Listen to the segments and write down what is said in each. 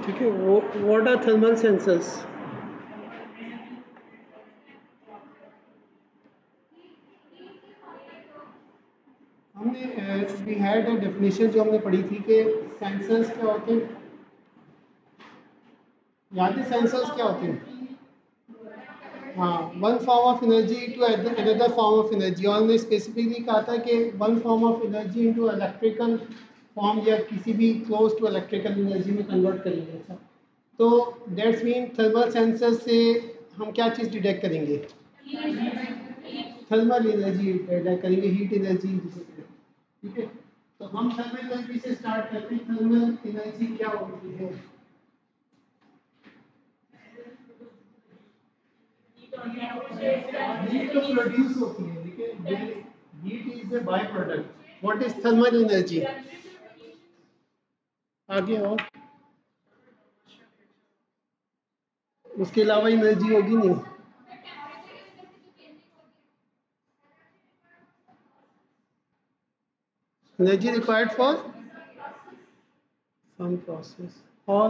ठीक है, what R thermal sensors? हमने वी हैड अ डेफिनेशन जो हमने पढ़ी थी कि सेंसर्स क्या होते हैं, याद है सेंसर्स क्या होते हैं? हाँ, one form of energy to another form of energy, और हमने स्पेसिफिकली कहा था कि one form of energy into electrical form या किसी भी क्लोज टू इलेक्ट्रिकल एनर्जी में कन्वर्ट करेंगे। अच्छा, तो दैट्स मीन थर्मल सेंसर से हम क्या चीज़ डिटेक्ट करेंगे? थर्मल एनर्जी डिटेक्ट करेंगे, हीट एनर्जी जिसे कहते हैं। ठीक है, तो हम थर्मल एनर्जी से स्टार्ट करते हैं। थर्मल एनर्जी क्या होती है? हीट तो प्रोड्यूस होती है, लेकिन heat is a by product. What is thermal energy? आगे और उसके अलावा एनर्जी होगी नहीं। Energy required for some process और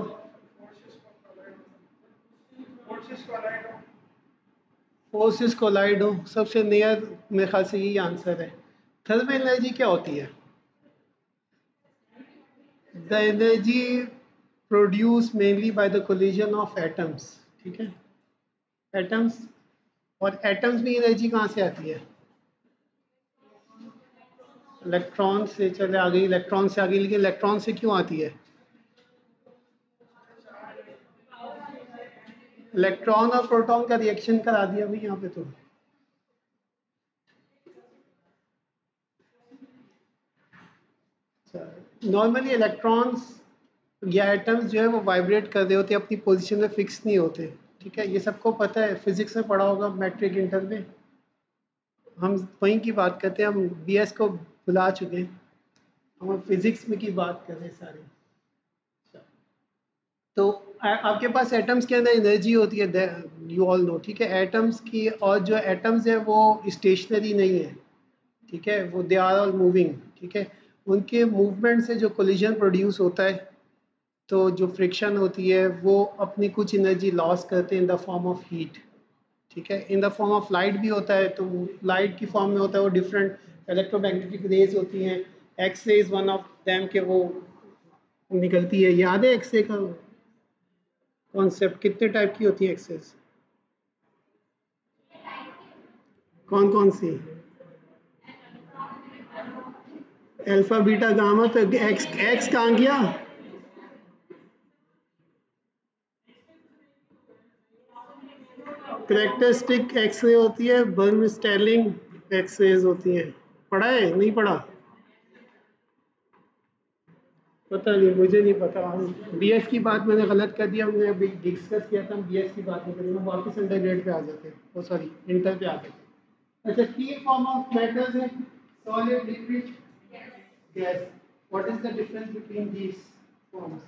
फोर्सेस कोलाइड हो, सबसे नियर मेरे ख्याल से यही आंसर है। थर्मल एनर्जी क्या होती है? The energy produce mainly by the collision of atoms. ठीक है, एटम्स, और एटम्स में एनर्जी कहाँ से आती है? इलेक्ट्रॉन से। चले आ गई, इलेक्ट्रॉन से आ गई, लेकिन इलेक्ट्रॉन से क्यों आती है? इलेक्ट्रॉन और प्रोटॉन का रिएक्शन करा दिया भाई यहाँ पे तो। नॉर्मली इलेक्ट्रॉन्स या एटम्स जो है वो वाइब्रेट कर रहे होते हैं, अपनी पोजीशन में फिक्स नहीं होते। ठीक है, ये सबको पता है, फिजिक्स में पढ़ा होगा मैट्रिक इंटर में। हम वहीं की बात करते हैं, हम बीएस को भुला चुके हैं, हम फिजिक्स में की बात कर रहे हैं सारी। तो आपके पास एटम्स के अंदर एनर्जी होती है, यू ऑल नो। ठीक है, एटम्स की, और जो एटम्स है वो स्टेशनरी नहीं है। ठीक है, वो दे आर ऑल मूविंग। ठीक है, उनके मूवमेंट से जो कोलिजन प्रोड्यूस होता है, तो जो फ्रिक्शन होती है वो अपनी कुछ एनर्जी लॉस करते हैं in the form of heat. ठीक है, in the form of light भी होता है, तो लाइट की फॉर्म में होता है वो डिफरेंट इलेक्ट्रोमैग्नेटिक रेज होती हैं। X ray is one of them के वो निकलती है। याद है एक्स रे का कॉन्सेप्ट? कितने टाइप की होती है एक्स रेज? कौन कौन सी? Alpha beta gamma. तो एक्स एक्स कहाँ गया? करेक्टरिस्टिक एक्सरे होती है, बर्न स्टेलिंग एक्सरेज होती हैं। पढ़ा है नहीं पढ़ा? पता नहीं, मुझे नहीं पता। बीएस की बात मैंने गलत कर दिया, हमने अभी डिस्कस किया था, हम बीएस की बात नहीं करेंगे, वापस अंडर ग्रेड पे आ जाते हैं, ओ सॉरी इंटर पे आ जाते हैं। अच्छा, तीन फॉर्म ऑफ मैटर्स है, solid, liquid, gas. What is the difference between these forms?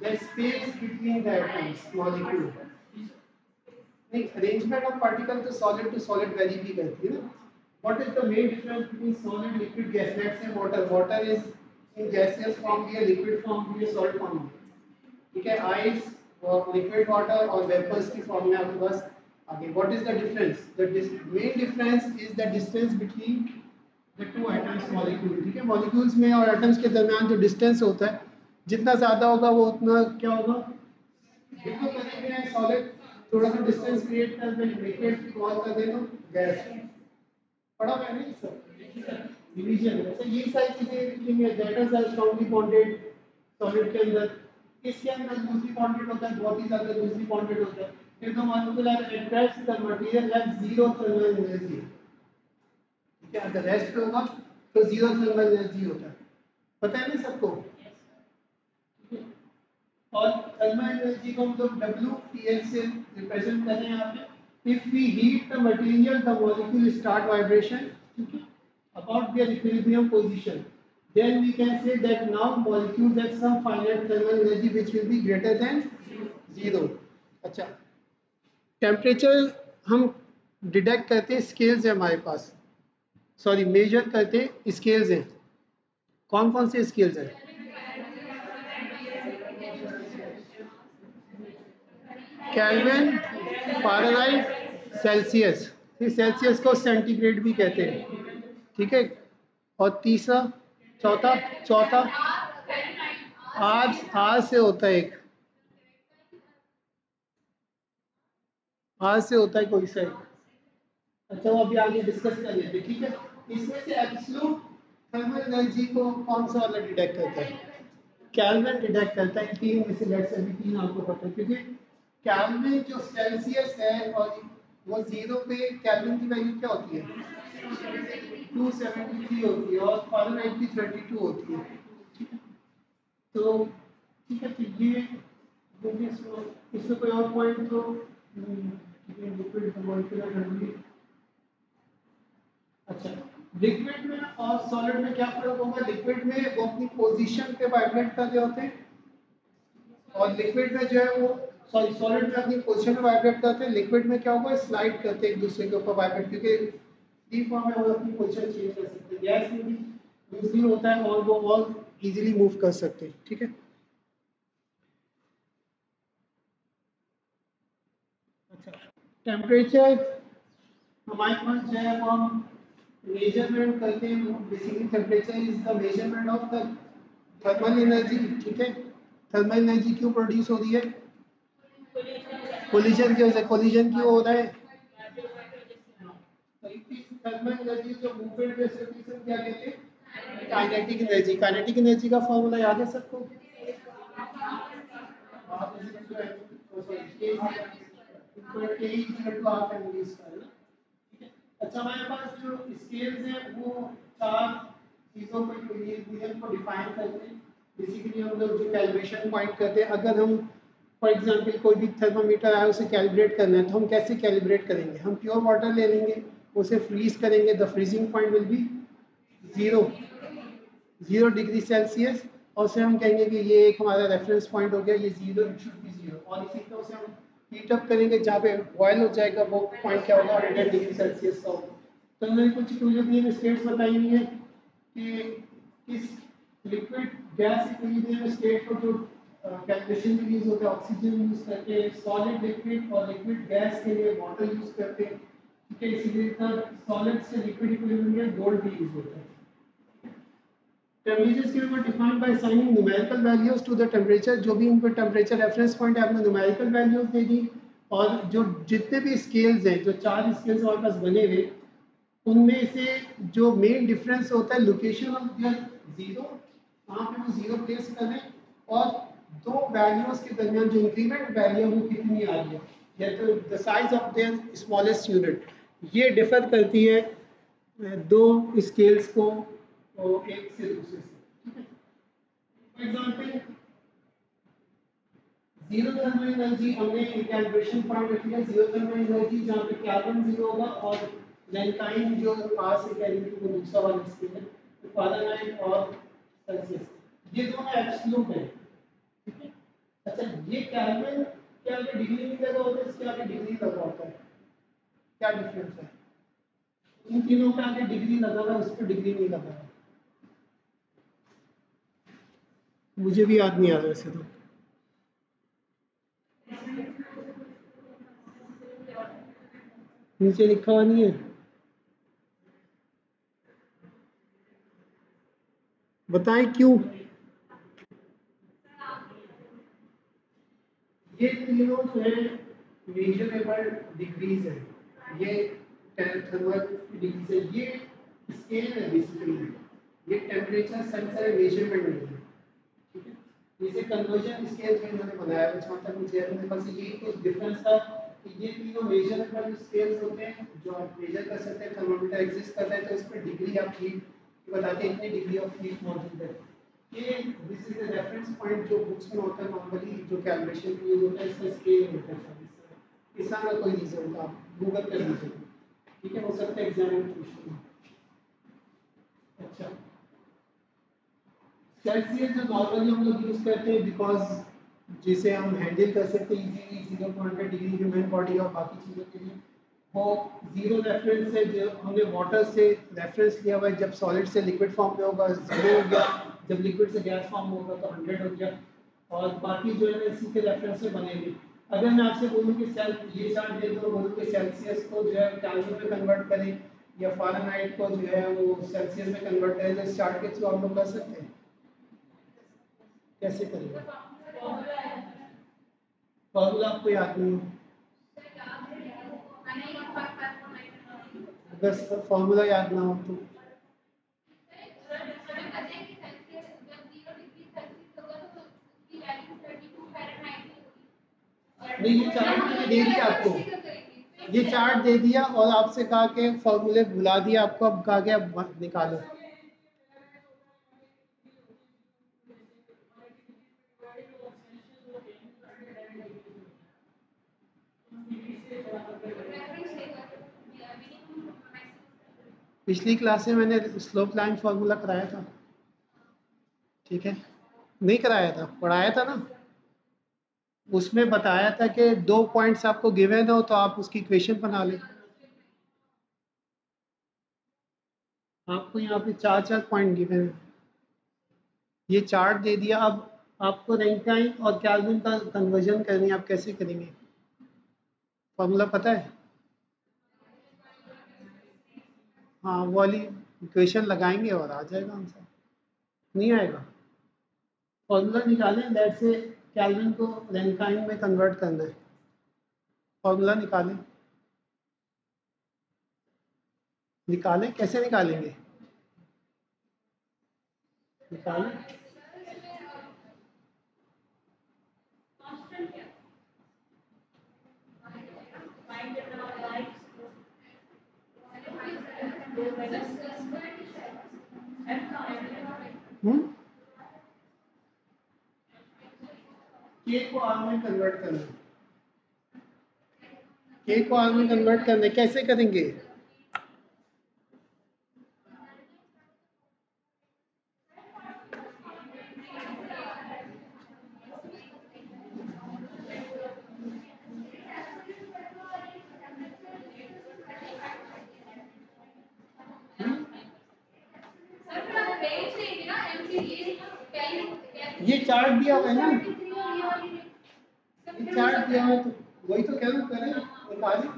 The space between the atoms, molecule. नहीं, अरेंजमेंट ऑफ पार्टिकल तो सॉलिड वेरी भी करती है ना। What is the main difference between solid, liquid, gas? Let's say water, water is in gaseous form भी है, liquid form भी है, सॉलिड फॉर्म भी है। ठीक है, आइस और लिक्विड वाटर और वेपर्स की फॉर्म में आपके पास आगे। What is the difference? The main difference is the distance between the two atoms, molecule. ठीक है, मॉलिक्यूल्स में और एटम्स के दरमियान जो डिस्टेंस होता है, जितना ज़्यादा होगा वो उतना क्या होगा? बिल्कुल करीब है सॉलिड, थोड़ा सा डिस्टेंस क्रिएट कर दें, लिक्विड की कॉल कर दें तो गैस। पढ़ा मैंने ये सब डिवीजन। वैसे ये सारी चीजें लिखेंगे, atoms are strongly bonded solid के अंदर। इसके अंदर लूजली बॉन्डेड होता है, बहुत ही ज्यादा लूजली बॉन्डेड होता है। फिर the molecule are at rest, the material have zero thermal energy. ठीक है, अगर रेस्ट पे होगा तो जीरो थर्मल एनर्जी होता है। पता है ना सबको? और थर्मल एनर्जी को हम लोग WTL से रिप्रेजेंट कर रहे हैं यहाँ पे। If we heat the material, the molecule start vibration about their equilibrium position, then we can say that now molecules have some finite thermal energy which will be greater than zero. अच्छा, temperature हम detect करते हैं, scales है हमारे पास, sorry major करते हैं, scales हैं। कौन कौन से स्केल्स हैं? Kelvin, Fahrenheit, Celsius. फिर सेल्सियस को सेंटीग्रेड भी कहते हैं, ठीक है। और तीसरा, चौथा, चौथा आर से होता है एक, आर से होता है कोई सा एक। अच्छा, वो अभी आगे डिस्कस कर लेते हैं, ठीक है। इसमें से एब्सोल्यूट थर्मल एनर्जी को कौन सा वाला डिटेक्ट करता है? केल्विन डिटेक्ट करता है। तीन में से लेट्स अभी तीन आपको पता है, क्योंकि केल्विन जो सेल्सियस है और वो जीरो पे केल्विन की वैल्यू क्या होती है? 273 होती है और फ़ारेनहाइट की 32 होती है। तो ठीक है, तो ये इसमें कोई और पॉइंट तो लिक्विड मॉलिक्यूलर एनर्जी। अच्छा, लिक्विड में और सॉलिड में क्या फर्क होगा? लिक्विड में वो अपनी पोजीशन पे वाइब्रेट कर रहे होते हैं, और लिक्विड में जो है वो, सॉरी, सॉलिड में अपनी पोजीशन पे वाइब्रेट करते हैं। लिक्विड में क्या होगा? स्लाइड करते हैं एक दूसरे के ऊपर वाइब्रेट, क्योंकि फ्री फॉर्म में वो अपनी पोजीशन चेंज कर सकते हैं। गैस में भी यूजली होता है और वो और इजीली मूव कर सकते हैं, ठीक है। अच्छा, टेम्परेचर हमारे पास जो है वो हम मेजरमेंट करते हैं। Basically temperature is the measurement of the thermal energy, ठीक है। थर्मल एनर्जी क्यों प्रोड्यूस हो रही है? कोलिजन की वजह से। कोलिजन क्यों हो रहा है? थर्मल एनर्जी जो मूवमेंट बेस्ड होती है क्या कहते हैं? Kinetic energy. काइनेटिक एनर्जी का फॉर्मूला याद है सबको? अच्छा, हमारे पास जो स्केल्स हैं वो चार चीज़ों को डिफाइन करते हैं। बेसिकली हम लोग जो कैलिब्रेशन पॉइंट करते हैं, अगर हम फॉर एग्जांपल कोई भी थर्मामीटर आया उसे कैलिब्रेट करना है, तो हम कैसे कैलिब्रेट करेंगे? हम प्योर वाटर ले लेंगे, उसे फ्रीज करेंगे, the freezing point will be zero, 0 degree Celsius. और उसे हम कहेंगे कि ये एक हमारा रेफरेंस पॉइंट हो गया, ये zero, it should be zero. और इसी तरह उसे हम हीट अप करेंगे, जहाँ पे बॉयल हो जाएगा वो पॉइंट क्या होगा? 100 डिग्री सेल्सियस का होगा। तो हमने कुछ इक्विलिब्रियम स्टेट्स बताई हुई है कि इस लिक्विड गैस इक्विलिब्रियम स्टेट को जो कैलकुलेशन में यूज होता है, ऑक्सीजन यूज करके, सॉलिड लिक्विड और लिक्विड गैस के लिए वाटर यूज करते हैं, ठीक है। इसीलिए सॉलिड से लिक्विड इक्विलिब्रियम में गोल्ड भी यूज होता है। Temperature scale were defined by assigning numerical values to the temperature। जो भी इनपर टेम्परेचर रेफरेंस पॉइंट है आपने न्यूमेरिकल वैल्यूज दे दी। और जो जितने भी स्केल्स हैं, जो चार स्केल्स हमारे पास बने हुए, उनमें से जो मेन डिफरेंस होता है लोकेशन ऑफ देयर जीरो, वहाँ पे वो जीरो प्लेस कर दें, और दो वैल्यूज के दरमियान जो इंक्रीमेंट वैल्यू है वो कितनी आ रही है, या तो the size of their smallest unit. ये डिफर करती है दो स्केल्स को एक से दूसरे से, ठीक है। For example, zero thermal energy हमने कैलिब्रेशन पॉइंट रख लिया, जीरो थर्मल एनर्जी जहाँ पे केल्विन जीरो होगा, और लैंकाइन जो आर से केल्विन को दूसरा वाला स्केल है, तो फ़ारेनहाइट और सेल्सियस, ये दोनों एब्सोल्यूट है, ठीक है। अच्छा, ये केल्विन के आगे डिग्री नहीं लगा होता है, इसके आगे डिग्री लगा होता है, क्या डिफरेंस है? इन तीनों के आगे डिग्री लगा हुआ है, उस पर डिग्री नहीं लगा है। मुझे भी याद नहीं आ रहा वैसे तो। नीचे लिखा हुआ नहीं है, बताएं क्यों? ये तीनों जो है मेजरेबल डिग्रीज है, ये थर्मल डिग्रीज है, ये स्केल है बेसिकली, ये टेम्परेचर सेंसर मेजरमेंट नहीं है, ठीक है। इसे कन्वर्जन स्केल में इन्होंने बनाया है, जहाँ तक मुझे याद है। मेरे पास यही कुछ डिफरेंस था कि ये तीनों मेजरेबल स्केल्स होते हैं जो आप मेजर कर सकते हैं। थर्मामीटर एग्जिस्ट करता है तो इस पर डिग्री आप हीट बताते हैं, इतनी डिग्री ऑफ हीट मौजूद है। ये this is the reference point जो बुक्स में होता है नॉर्मली, जो कैलकुलेशन के लिए होता है, इसका स्केल होता है। इसका का कोई रीजन था, आप गूगल कर लीजिए, ठीक है, हो सकता है एग्जाम में पूछे। अच्छा, सेल्सियस जो नॉर्मली हम लोग यूज करते हैं, बिकॉज जिसे हम हैंडल कर सकते हैं इजीली 0.1 डिग्री ह्यूमन बॉडी और बाकी चीज़ों के लिए, वो जीरो रेफरेंस से, जो हमने वाटर से रेफरेंस लिया हुआ है, जब सॉलिड से लिक्विड फॉर्म में होगा जीरो हो गया, जब लिक्विड से गैस फॉर्म में होगा तो 100 हो गया, और बाकी जो है इसी के रेफरेंस से बनेंगे। अगर मैं आपसे बोलूँ कि सेल ये चार्ट दे दो, बोलूँ कि सेल्सियस को जो है केल्विन में कन्वर्ट करें या फ़ारेनहाइट को जो है वो सेल्सियस में कन्वर्ट करें, तो इस चार्ट के थ्रू हम लोग कर सकते हैं। कैसे करेंगे? फॉर्मूला आपको याद नहीं है? अगर फॉर्मूला याद ना हो तो नहीं, ये चार्ट मैंने दे दिया आपको, ये चार्ट दे दिया और आपसे कहा कि फॉर्मूले भुला दिया आपको, अब कहा कि अब निकालो। पिछली क्लास में मैंने स्लोप लाइन फॉर्मूला कराया था, ठीक है? नहीं कराया था, पढ़ाया था ना। उसमें बताया था कि 2 पॉइंट्स आपको गिवन हो तो आप उसकी इक्वेशन बना लें। आपको यहाँ पे 4 पॉइंट गिवन है, ये चार्ट दे दिया। अब आपको रैंकाइन और केल्विन का कन्वर्जन करनी है, आप कैसे करेंगे? फॉर्मूला पता है? हाँ, वो वाली इक्वेशन लगाएंगे और आ जाएगा आंसर। नहीं आएगा? फॉर्मूला निकालें, लेट से केल्विन को रैंकाइन में कन्वर्ट करना है, फॉर्मूला निकालें। निकालें, कैसे निकालेंगे? निकालें। के को आर में कन्वर्ट करना है, के को आर में कन्वर्ट करना है, कैसे करेंगे? ये चार्ट दिया हुआ है ना, ये चार्ट दिया हुआ है, तो वही तो कह रहा हूँ, करें निकालें।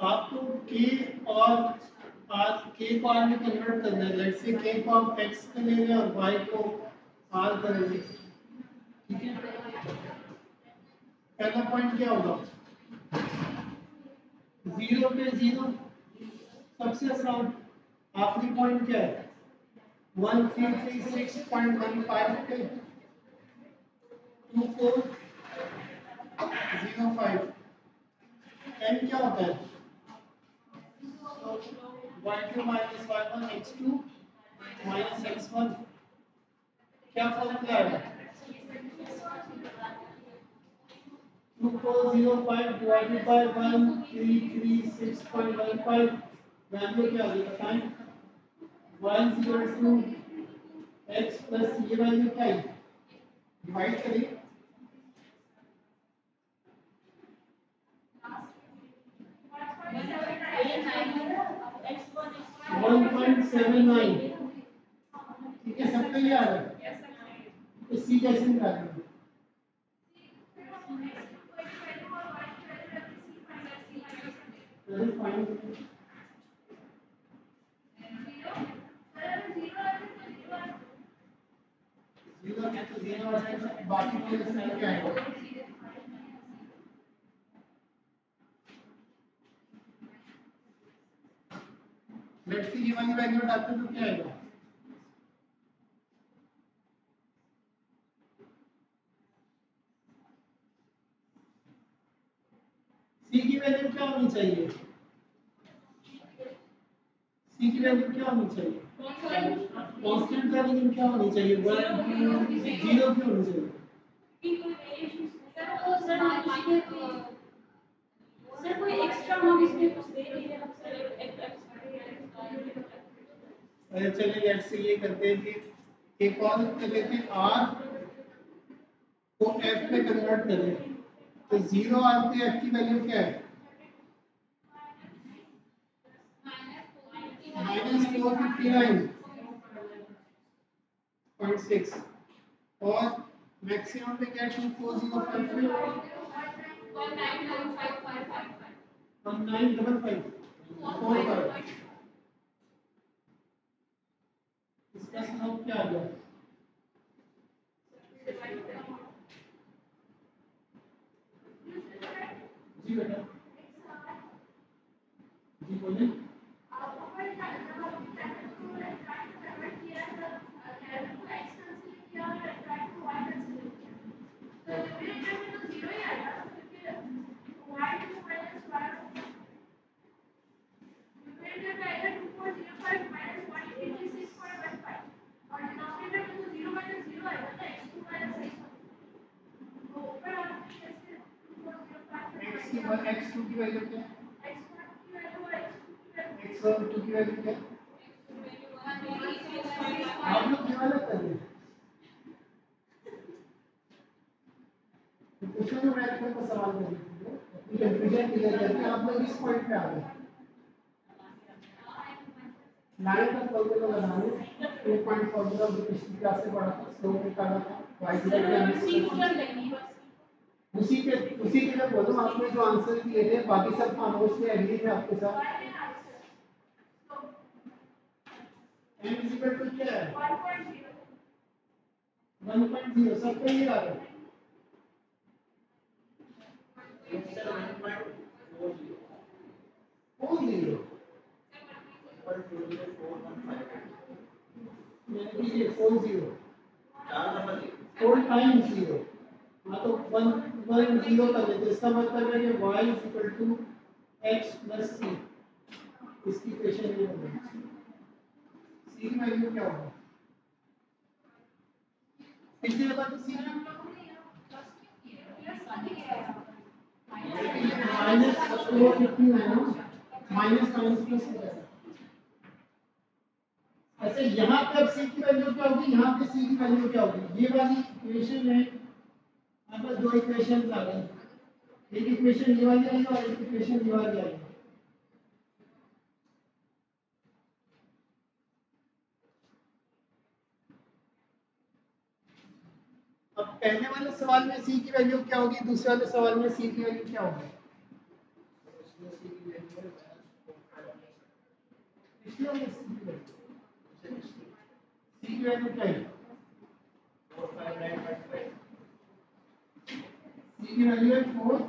आपको के और आर, के को आर में कन्वर्ट करना है। लेट्स से के को आप एक्स कर ले रहे हैं और वाई को आर करेंगे, ठीक है? पहला पॉइंट क्या होगा? जीरो पे जीरो, सबसे आसान। आखिरी पॉइंट क्या है? 1336.15 पे 2405। एम क्या होता है? y2 minus y1 x2 minus x1, क्या फॉर्मूला है? 2405 divided by 1336.15, वैल्यू क्या होगी बताएं? y02 x प्लस ये वैल्यू क्या है? डिवाइड करिए, 1.79, ठीक है? सबको ये आ रहा है, तो सी कैसे निकालेंगे? जीरो है तो जीरो आ जाएगा, बाकी के लिए क्या आएगा? लेट्स सी, ये वाली वैल्यू डालते तो क्या आएगा? सी की वैल्यू क्या होनी चाहिए? सी की वैल्यू क्या होनी चाहिए? कांस्टेंट का, लेकिन क्या होनी चाहिए? 1 2 0 क्यों होनी चाहिए? सर कोई एक्स्ट्रा हम इसमें कुछ दे नहीं रहे, हम सर अरे चलिए, लेट्स से ये करते हैं कि एक और कर लेते हैं आर को एफ में कन्वर्ट करें तो 0 आर पे एफ की वैल्यू क्या है -459.6 और मैक्सिमम पे क्या 24055 1955 इसका स्लोप क्या आ गया जी बेटा जी बोलिए x2 की वैल्यू क्या है x2 की वैल्यू क्या है आप लोग ये वाला कर रहे हैं क्वेश्चन में मैं आपको सवाल कर रही हूँ अपनी कंफ्यूजन क्लियर करके आप लोग इस पॉइंट पे आ गए लाइन का फॉर्मूला लगाने 2 पॉइंट फॉर्मूला जो पिछली क्लास में पढ़ा था स्लोप निकाला था y उसी के लिए बोलो आपने जो आंसर दिए थे बाकी सब खामोश थे एग्री थे आपके साथ n इक्वल टू क्या है 1.0 सबका ये आ रहा है 40 यानी कि ये 40 4 टाइम्स 0 हाँ तो 1 0 कर लेते इसका मतलब है कि y equal to x plus c इसकी इक्वेशन ये बनेगी c की वैल्यू क्या होगा कितने बता तो c माइनस 4 कितनी है ना माइनस माइनस प्लस हो जाएगा ऐसे यहाँ पे अब c की वैल्यू क्या होगी यहाँ पे c की वैल्यू क्या होगी ये वाली इक्वेशन में आपका दो इक्वेशन आ गई एक इक्वेशन ये वाली आएगी और एक इक्वेशन ये वाली आएगी अब पहले वाले सवाल में c की वैल्यू क्या होगी दूसरे वाले सवाल में c की वैल्यू क्या होगी पिछले वाले c की वैल्यू क्या है c की वैल्यू है 4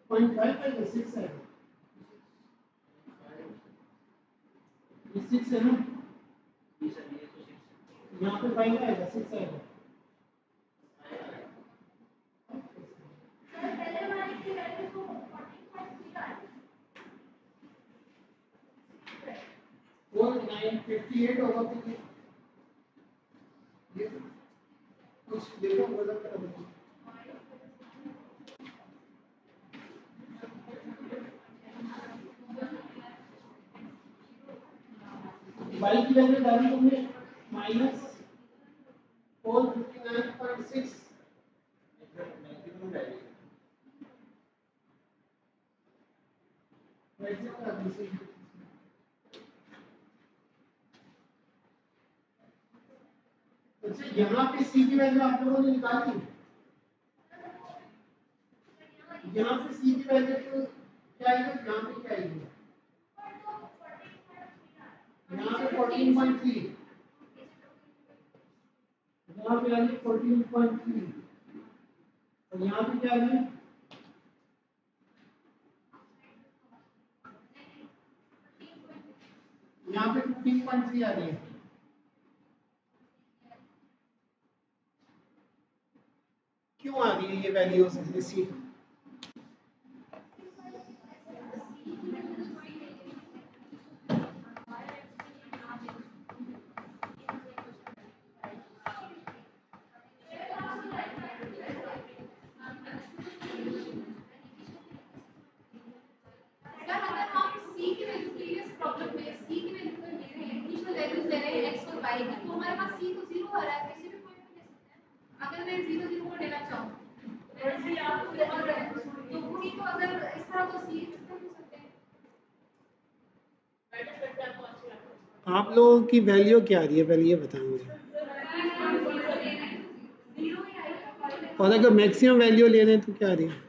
459.5 है 6 है ये 6 है ना यहाँ पे 5 आएगा 6 आएगा और 958 होगा तो ये कुछ देखो बोला कर y की वैल्यू डाली हमने -459.6 वैसे का दूसरी अच्छा यहाँ पे c की वैल्यू आप लोगों ने निकाली यहाँ पे c की वैल्यू तो क्या आएगा यहाँ पे क्या आएगी यहाँ पे 14.3 यहाँ पे आ गई 14.3 और यहाँ पे क्या आ गई यहाँ पे 15.3 आ रही है क्यों आ रही है ये वैल्यूज इसी आप लोगों की वैल्यू क्या आ रही है, पहले ये बताएं मुझे। और अगर मैक्सिमम वैल्यू ले रहे हैं तो क्या आ रही है?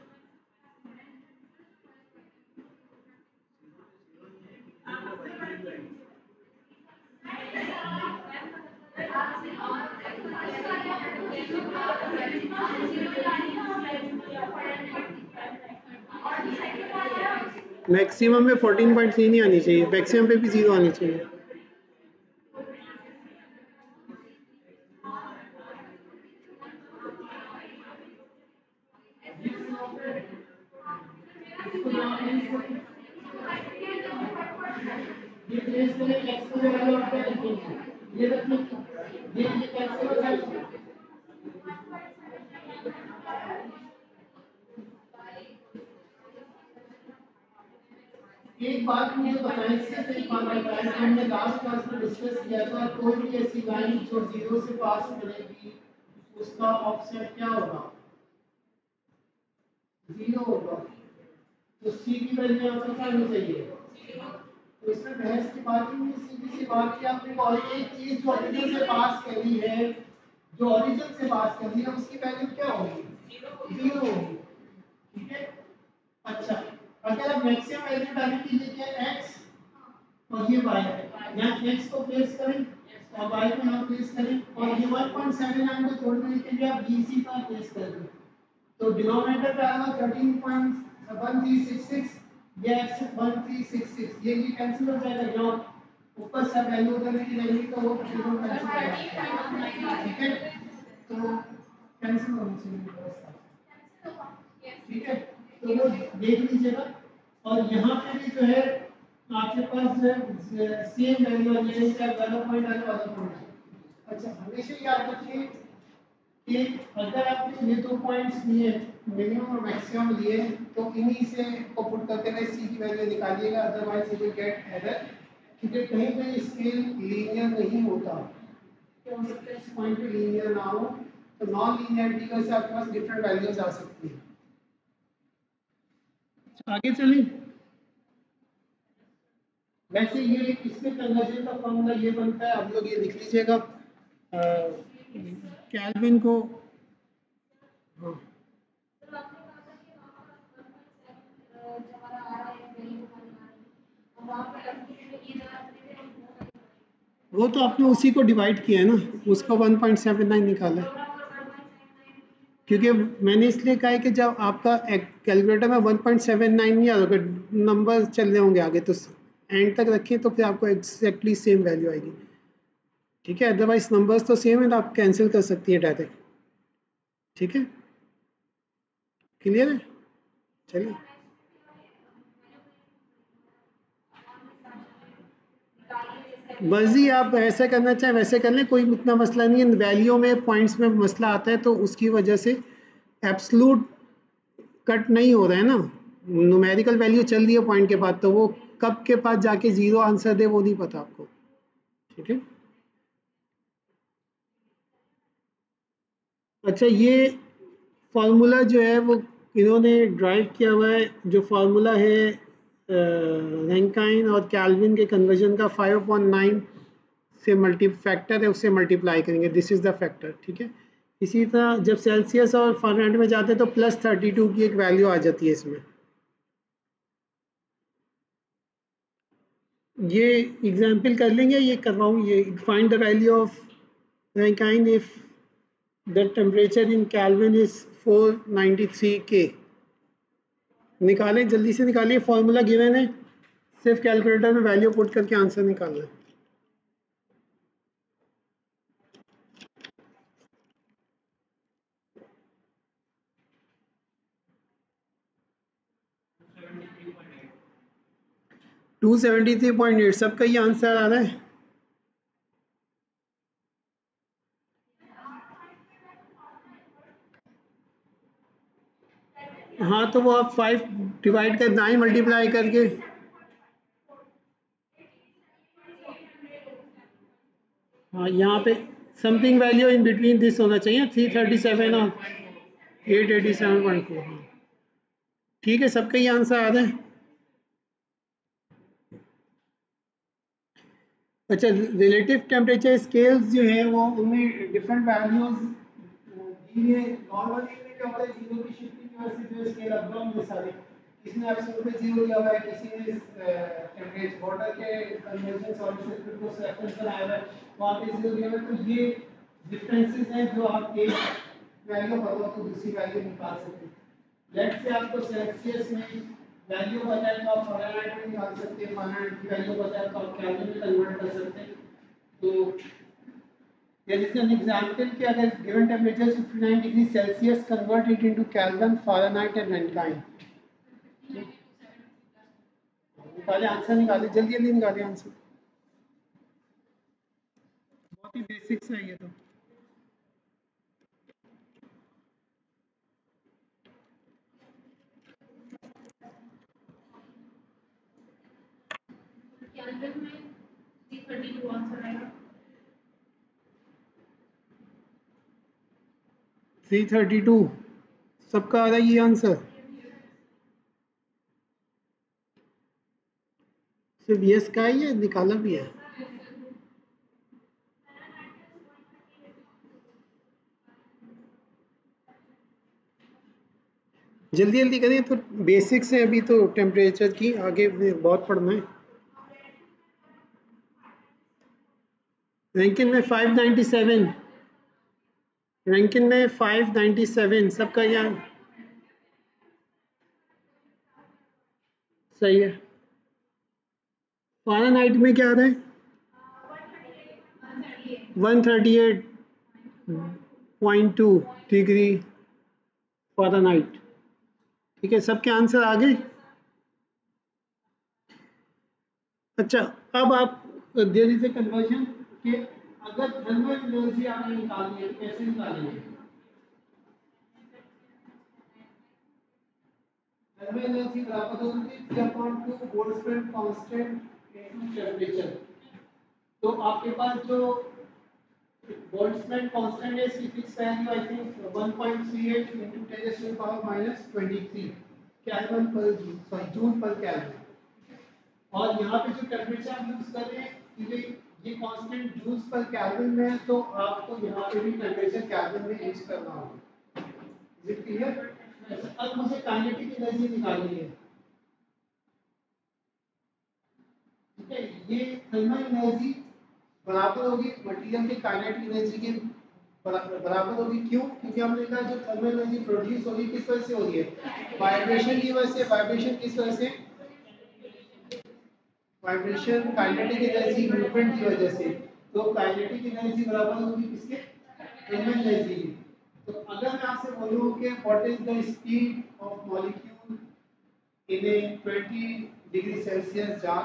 मैक्सिमम में 14.3 नहीं आनी चाहिए, मैक्सिमम पे भी 0 आनी चाहिए। एक बात मुझे बताएं, सिर्फ एक बात बताएं, हमने लास्ट क्लास में डिस्कस किया था कोई भी ऐसी लाइन जो 0 से पास करेगी उसका ऑफसेट क्या होगा? 0 होगा। तो सी की वैल्यू यहाँ पर क्या होनी चाहिए? तो इसमें बहस की बात ही नहीं, सीधी सी बात है। आपने और एक चीज जो ओरिजिन से पास करी है, जो ओरिजिन से पास करी है उसकी वैल्यू क्या होगी? 0 होगी। ठीक है। अच्छा, अगर आप मैक्सिमम वैल्यू डालेंगे, ये क्या है? x और ये y है। यहाँ x को प्लेस करें और y को यहाँ प्लेस करें और ये 1.79 को जोड़ने के लिए आप bc का प्लेस कर दें। तो डिनोमिनेटर पे आएगा 13.1366, ये x 1366, ये कैंसिल हो जाएगा। यहाँ ऊपर से वैल्यू उधर की वैल्यू तो वो जीरो कैंसिल हो जाएगा। ठीक है, तो कैंसिल होना चाहिए। ठीक है, तो वो देख लीजिएगा। और यहाँ पे भी जो है आपके पास सेम वैल्यू आ जाएगी, क्या वाला पॉइंट आने वाला पॉइंट। अच्छा, हमेशा याद रखिए कि अगर आपने ये 2 पॉइंट्स लिए, मिनिमम और मैक्सिमम लिए, तो इन्हीं से को पुट करते हुए सी की वैल्यू निकालिएगा, otherwise you will get error. क्योंकि कहीं कहीं स्केल लीनियर नहीं होता, तो हो सकता है इस पॉइंट पे लीनियर ना हो, तो नॉन लीनियरिटी की वजह से आपके पास डिफरेंट वैल्यूज आ सकती है। आगे चलें। वैसे ये इसमें कन्वर्जन का फॉर्मूला ये बनता है, आप लोग ये लिख लीजिएगा। कैल्विन को, हाँ, वो तो आपने उसी को डिवाइड किया है ना, उसका 1.79 निकाला है। क्योंकि मैंने इसलिए कहा है कि जब आपका कैलकुलेटर में 1.79 नहीं आ रहा, नंबर चल रहे होंगे आगे, तो एंड तक रखें तो फिर आपको एग्जैक्टली सेम वैल्यू आएगी। ठीक है, अदरवाइज नंबर्स तो सेम है तो आप कैंसिल कर सकती है डायरेक्ट। ठीक है, क्लियर है? चलिए, मर्जी आप ऐसा करना चाहें वैसे कर लें, कोई इतना मसला नहीं है। वैल्यू में पॉइंट्स में मसला आता है तो उसकी वजह से एब्सलूट कट नहीं हो रहा है ना, न्यूमेरिकल वैल्यू चल रही है पॉइंट के बाद, तो वो कब के पास जाके जीरो आंसर दे वो नहीं पता आपको। ठीक है, अच्छा, ये फार्मूला जो है वो इन्होंने ड्राइव किया हुआ है, जो फार्मूला है रैंकाइन और कैल्विन के कन्वर्जन का 5/9 से मल्टी फैक्टर है, उससे मल्टीप्लाई करेंगे, दिस इज द फैक्टर। ठीक है, इसी तरह जब सेल्सियस और फ़ारेनहाइट में जाते हैं तो +32 की एक वैल्यू आ जाती है इसमें। ये एग्जाम्पल कर लेंगे, ये करवाऊँ, ये find the value of Rankine if the temperature in Kelvin is 493 K। निकालें, जल्दी से निकालिए, फॉर्मूला गिवन है, सिर्फ कैलकुलेटर में वैल्यू पुट करके आंसर निकालना है। टू 273.8 सबका ये आंसर आ रहा है। हाँ, तो वो आप 5 डिवाइड कर 9 मल्टीप्लाई करके, हाँ, यहाँ पे something value in between this होना चाहिए, 337 और 887.4। हाँ, ठीक है, सबका ये आंसर आ रहा है। अच्छा, रिलेटिव टेम्परेचर स्केल्स जो है वो उनमें डिफरेंट वैल्यूज दी है। नॉर्मली में क्या होता है, जीरो की शिफ्टिंग की वजह से जो स्केल अप डाउन है सारे, किसी ने एब्सोल्यूट पे जीरो दिया हुआ है, किसी ने टेम्परेचर वाटर के कन्वर्जन सॉल्यूशन को रेफरेंस बनाया हुआ है, वहाँ पे जीरो दिया हुआ है। तो ये डिफरेंसेस हैं जो आप एक वैल्यू पता हो तो दूसरी वैल्यू निकाल सकते हैं। लेट्स से आपको सेल्सियस में वैल्यू पता है तो आप फ़ारेनहाइट में निकाल सकते हैं, फ़ारेनहाइट की वैल्यू पता है तो आप केल्विन में कन्वर्ट कर सकते हैं। तो there is an example कि अगर given temperature 59 degree Celsius convert it into Kelvin, Fahrenheit and Rankine। निकाले आंसर, निकाले जल्दी जल्दी निकाले आंसर, बहुत ही बेसिक्स है ये तो। केल्विन में 332 आंसर आएगा। 332 सबका आ रहा है ये आंसर, सिर्फ यस का ही है, निकाला भी है। जल्दी जल्दी करिए तो, बेसिक्स है अभी तो टेम्परेचर की, आगे बहुत पढ़ना है। रैंकिन में 597, रैंकिन में 597 सबका यहाँ सही है। फ़ारेनहाइट में क्या आ रहा है? 138.2 डिग्री फ़ारेनहाइट। ठीक है, सबके आंसर आ गए। अच्छा, अब आप देयर इज ए कन्वर्जन कि अगर थर्मल एनर्जी आपने निकालनी है तो कैसे निकालेंगे? थर्मल एनर्जी बराबर होगी 3/2 बोल्ट्जमैन कांस्टेंट इनटू टेंपरेचर। तो आपके पास जो बोल्ट्जमैन कांस्टेंट है इसकी fix value I think 1.38 into 10⁻23 kelvin per joule, sorry joule per kelvin. और यहाँ पे जो टेम्परेचर आप यूज कर रहे हैं, क्योंकि ये कांस्टेंट जूल्स पर केल्विन में है तो आपको यहाँ पे भी टेम्परेचर केल्विन में यूज करना होगा। Is it clear? अब मुझे काइनेटिक एनर्जी निकालनी है। ठीक है, ये थर्मल एनर्जी बराबर होगी मटेरियल की काइनेटिक एनर्जी के बराबर होगी। क्यों? क्योंकि हमने कहा जो थर्मल एनर्जी प्रोड्यूस होगी किस वजह से हो रही है? वाइब्रेशन की वजह से। वाइब्रेशन किस वजह से? वाइब्रेशन काइनेटिक एनर्जी मूवमेंट की वजह से। तो काइनेटिक एनर्जी बराबर होगी किसके? थर्मल एनर्जी की। तो अगर मैं आपसे बोलूं कि what is the speed of molecule in A 20 degree Celsius jar,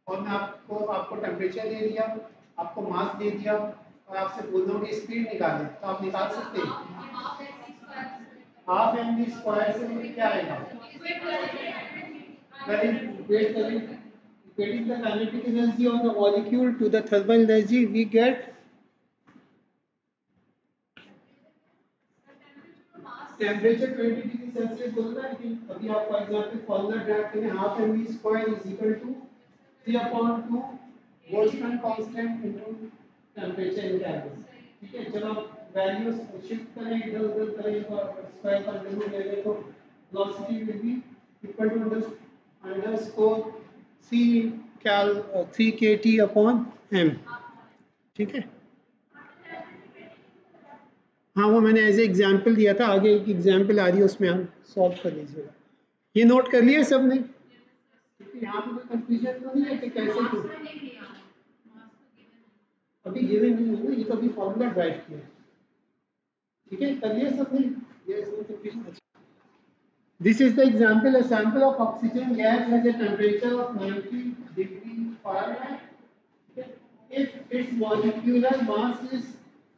और मैं आपको आपको टेम्परेचर दे दिया, आपको मास दे दिया और आपसे बोल दूं कि स्पीड निकालें, तो आप निकाल सकते हैं। हाफ एम वी स्क्वायर से क्या आएगा? वेट करें, equating the kinetic energy of the molecule to the thermal energy, we get temperature 20 degree Celsius बोलता है, लेकिन अभी आपको एग्जांपल फॉर्मूला ड्राइव करें, half M V square is equal to 3/2 Boltzmann constant into temperature in Kelvin. ठीक है, जब आप वैल्यूज शिफ्ट करें इधर उधर करें और स्क्वायर का वैल्यू ले लें तो velocity will be equal to underscore c कैल 3 kT अपॉन m। ठीक है, हाँ वो मैंने एज ए एग्जाम्पल दिया था, आगे एक एग्जाम्पल आ रही है उसमें हम सॉल्व कर लीजिएगा। ये नोट कर लिया सब ने? यहाँ पे कोई कंफ्यूजन तो नहीं है कि कैसे क्यों? अभी गिवन नहीं है ना, ये तो अभी फॉर्मूला ड्राइव किया। ठीक है, कर लिया सब ने? ये इसमें confusion. This is the example. A sample of oxygen gas has a temperature of 90 degree Fahrenheit. If its molecular mass is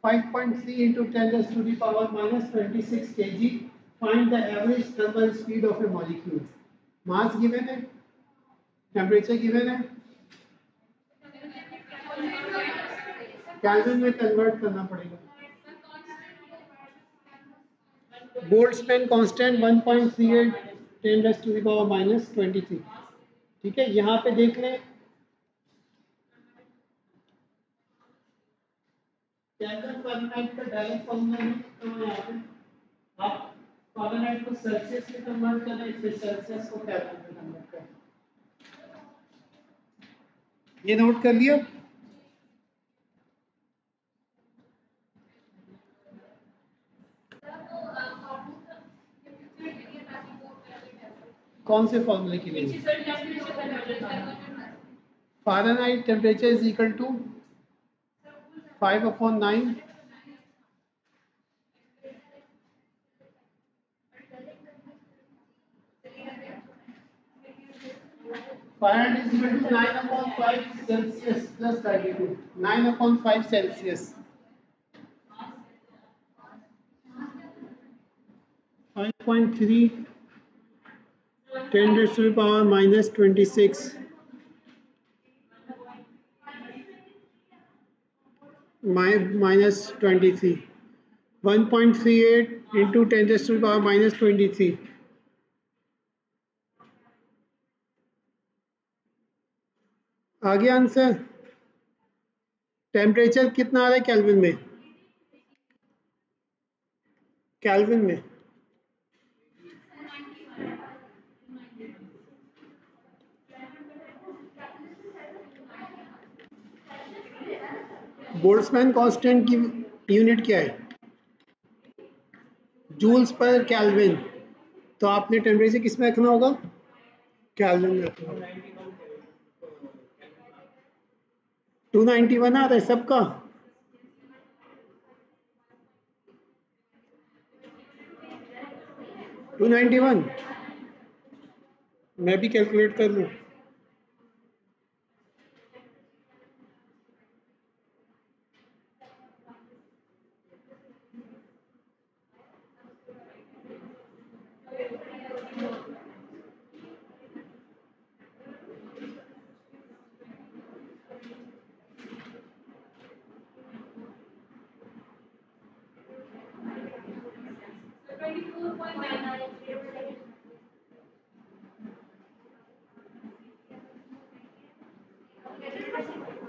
5.3 into 10 raised to the power minus 26 kg, find the average thermal speed of a molecule. Mass given है, temperature given है, Kelvin में convert करना पड़ेगा। Boltzmann constant 1.38 10 raised to the power minus 23। ठीक है, यहाँ पे देख लें केल्विन फ़ारेनहाइट का डायरेक्ट फॉर्मूला है तो यहाँ पे आप फ़ारेनहाइट को सेल्सियस में कन्वर्ट करें, इससे सेल्सियस को केल्विन में कन्वर्ट करें। ये नोट कर लिया। कौन से फॉर्मूले के लिए? Fahrenheit temperature is equal to 5/9 Fahrenheit is equal to 9/5 Celsius plus 32. 9/5 Celsius. 5.3 10 raised to the power minus 26 minus 23. 1.38 into 10 raised to the power minus 23. आगे आंसर टेम्परेचर कितना आ रहा है केल्विन में? केल्विन में बोल्ट्जमैन कांस्टेंट की यूनिट क्या है? Joules per kelvin. तो आपने टेम्परेचर किस में रखना होगा? केल्विन में रखना होगा। 291 आ रहा है सबका। टू 291 मैं भी कैलकुलेट कर लूँ।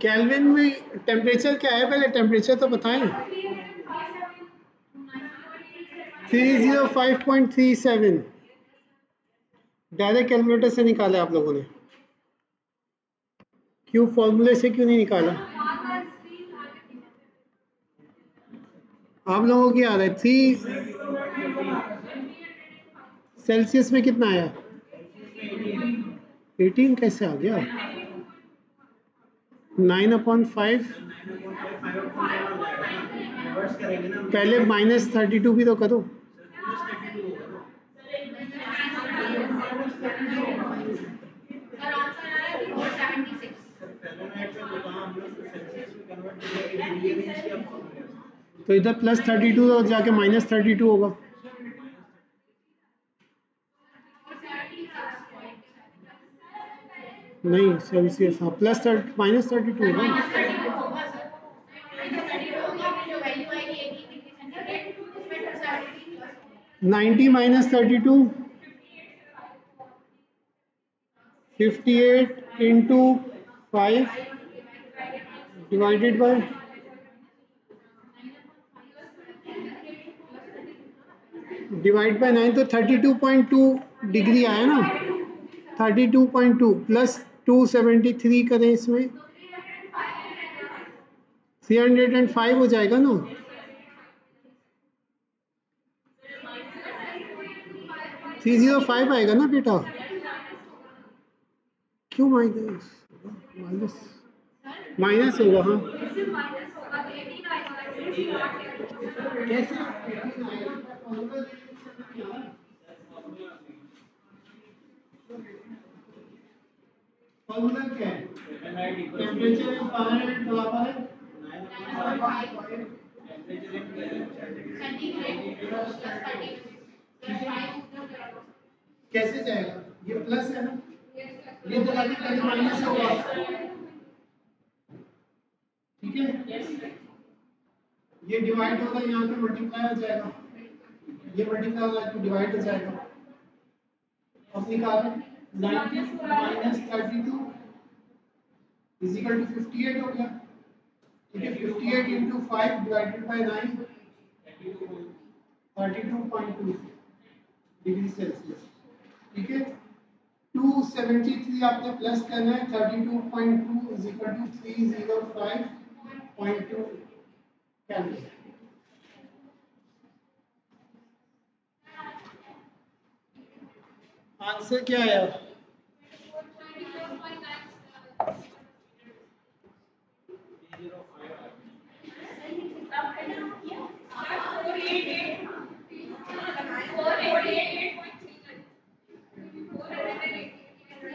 केल्विन में टेम्परेचर क्या है? पहले टेम्परेचर तो बताएं। 305.37 डायरेक्ट कैलकुलेटर से निकाला आप लोगों ने, क्यों फॉर्मूले से क्यों नहीं निकाला? आप लोगों की आ रहा है 3 सेल्सियस में कितना आया? 18 कैसे आ गया? 9/5 पहले -32 भी तो करो। तो इधर +32 और जाके -32 होगा। नहीं सेल्सियस, हाँ -32 होगा। 90 - 32 58 into 5 divided by divide by 9 तो 32.2 डिग्री आया ना। 32.2 प्लस 273 करें इसमें 305 हो जाएगा ना। थ्री 305 आएगा ना बेटा। क्यों माइनस होगा? हाँ कैसे? फॉर्मूला क्या है? टेम्परेचर इन फ़ारेनहाइट बराबर है कैसे जाएगा? ये प्लस है ना, ये तो लगे कहीं माइनस होगा। ठीक है, ये डिवाइड होगा, यहाँ पे मल्टीप्लाई हो जाएगा, ये मल्टीप्लाई होगा तो डिवाइड हो जाएगा। अब निकालो -32 इज इक्वल टू 58 हो गया। ठीक है 58 into 5 divided by 9 32.2 degree Celsius. ठीक है 273 आपने प्लस करना है 32.2 is equal to 305.2 calorie. Answer क्या आया?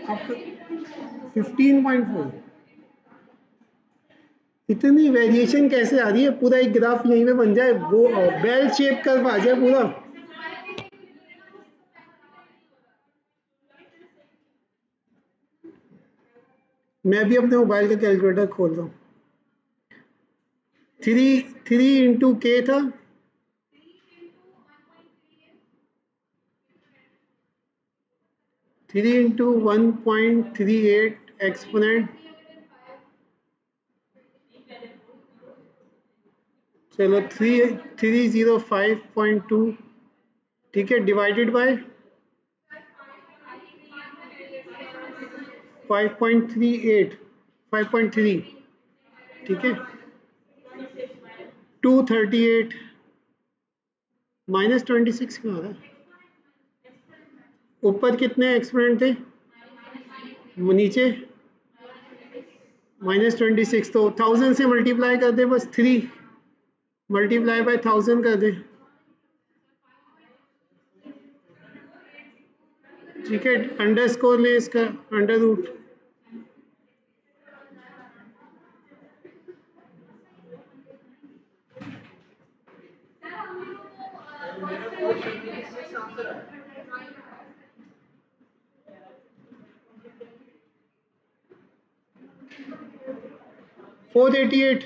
आपका 15.4। इतनी वेरिएशन कैसे आ रही है? पूरा एक ग्राफ यहीं पे बन जाए, वो बेल शेप कर आ जाए पूरा। मैं भी अपने मोबाइल का कैलकुलेटर खोल रहा हूँ। 3 इंटू के था, थ्री इंटू 1.38 एक्सपोनेंट, चलो 305.2, ठीक है, डिवाइडेड बाय 5.38 5.3, ठीक है 238 माइनस 26 क्यों आ रहा है? ऊपर कितने एक्सपोनेंट थे, नीचे -26, तो 1000 से मल्टीप्लाई कर दे, बस 3 मल्टीप्लाई बाय 1000 कर दे, ठीक है अंडर स्कोर ले इसका अंडर रूट, फोर 88।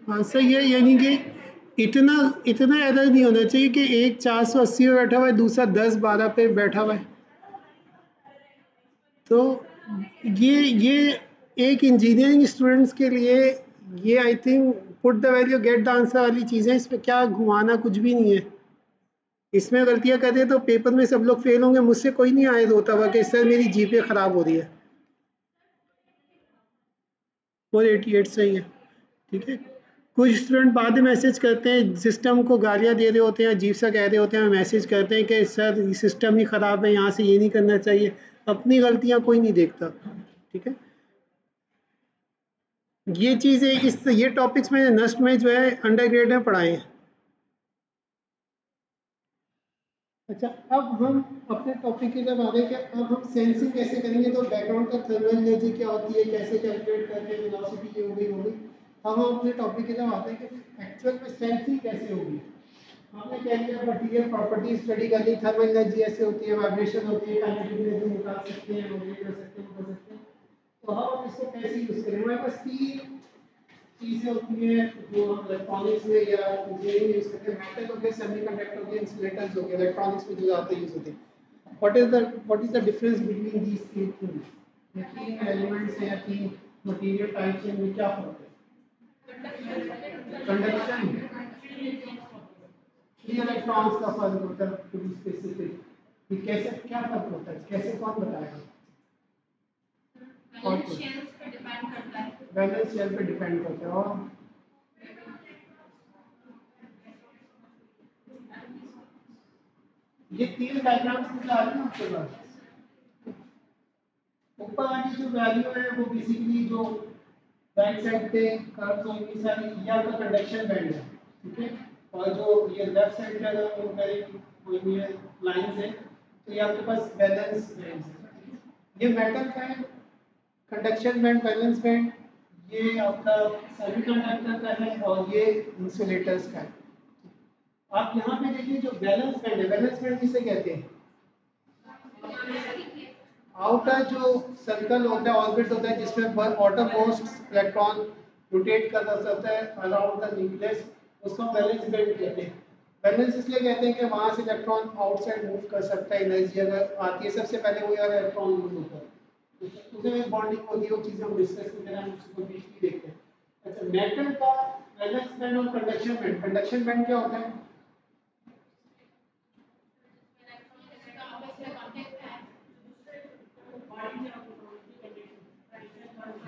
हाँ सही है, यानी कि इतना इतना एरर नहीं होना चाहिए कि एक 480 पे बैठा हुआ है, दूसरा 10-12 पे बैठा हुआ है। तो ये एक इंजीनियरिंग स्टूडेंट्स के लिए ये I think put the value get the answer वाली चीज़ें, इसमें क्या घुमाना कुछ भी नहीं है। इसमें गलतियां करते तो पेपर में सब लोग फेल होंगे। मुझसे कोई नहीं आए रोता हुआ कि सर मेरी जीपीए खराब हो रही है। 488 सही है, ठीक है। कुछ स्टूडेंट बाद में मैसेज करते हैं, सिस्टम को गालियां दे रहे होते हैं, अजीब सा कह रहे होते हैं, मैसेज करते हैं कि सर सिस्टम ही ख़राब है, यहाँ से ये नहीं करना चाहिए। अपनी गलतियां कोई नहीं देखता, ठीक है। ये चीज़ें ये टॉपिक्स मैंने नस्ट में जो है अंडर ग्रेड में पढ़ाए हैं। अच्छा, अब हम अपने टॉपिक की जब आ रहे हैं कि अब हम सेंसिंग कैसे करेंगे, तो बैकग्राउंड का थर्मल एनर्जी क्या होती है, कैसे कैलकुलेट करते हैं, वेलोसिटी ये हो गई। अब हम अपने टॉपिक की जब आते हैं कि एक्चुअल में सेंसिंग कैसे होगी। हमने क्या किया, मटीरियल प्रॉपर्टी स्टडी कर ली, थर्मल एनर्जी ऐसे होती है, वाइब्रेशन होती है, काइनेटिक एनर्जी निकाल सकते हैं, मॉडल कर सकते हैं, कर सकते हैं। तो हम इसको कैसे यूज करें? हमारे पास 3 चीजें होती हैं जो हम इलेक्ट्रॉनिक्स में या इंजीनियरिंग यूज करते हैं। मेटल हो गया, सेमीकंडक्टर हो गया, इंसुलेटर्स हो गया, इलेक्ट्रॉनिक्स में जो ज़्यादा यूज होते हैं। What is the difference between these 3 things? ये 3 एलिमेंट्स हैं या 3 मटेरियल टाइप्स हैं, इनमें क्या फर्क है? कंडक्शन, 3 इलेक्ट्रॉन्स का फर्क होता है, टू बी स्पेसिफिक। ये कैसे, क्या फर्क होता है, कैसे, कौन बताएगा? बैलेंस शेल पे डिपेंड करता है। और ये 3 डायग्राम्स में आ रही है आपके पास। ऊपर वाली जो वैल्यू है वो बेसिकली जो राइट साइड पे कर्व्स होंगी सारी, ये आपका कंडक्शन बैंड है, ठीक है। और जो ये लेफ्ट साइड पे अगर वो मेरी कोई ये लाइंस है, तो ये आपके पास बैलेंस बैंड है। ये मेटल का है कंडक्शन बैंड, बैलेंस बैंड। ये आपका सेमीकंडक्टर का है और ये इंसुलेटर्स का है। आप यहाँ पे देखिए जो बैलेंस बैंड है, बैलेंस बैंड किसे कहते हैं? आउटर जो सर्कल होता है, ऑर्बिट होता है, जिसमें आउटर मोस्ट इलेक्ट्रॉन रोटेट कर रहा होता है अराउंड द न्यूक्लियस, उसको बैलेंस बैंड कहते हैं। बैलेंस इसलिए कहते हैं कि वहां से इलेक्ट्रॉन आउटसाइड मूव कर सकता है, एनर्जी अगर आती है सबसे पहले वो यार इलेक्ट्रॉन मूव होता है, उसमें एक बॉन्डिंग होती है, वो चीज़ें हम डिस्कस करते हैं, हम उसको ब्रीफली देखते हैं। अच्छा, मेटल का वैलेंस बैंड और कंडक्शन बैंड, कंडक्शन बैंड क्या होता है?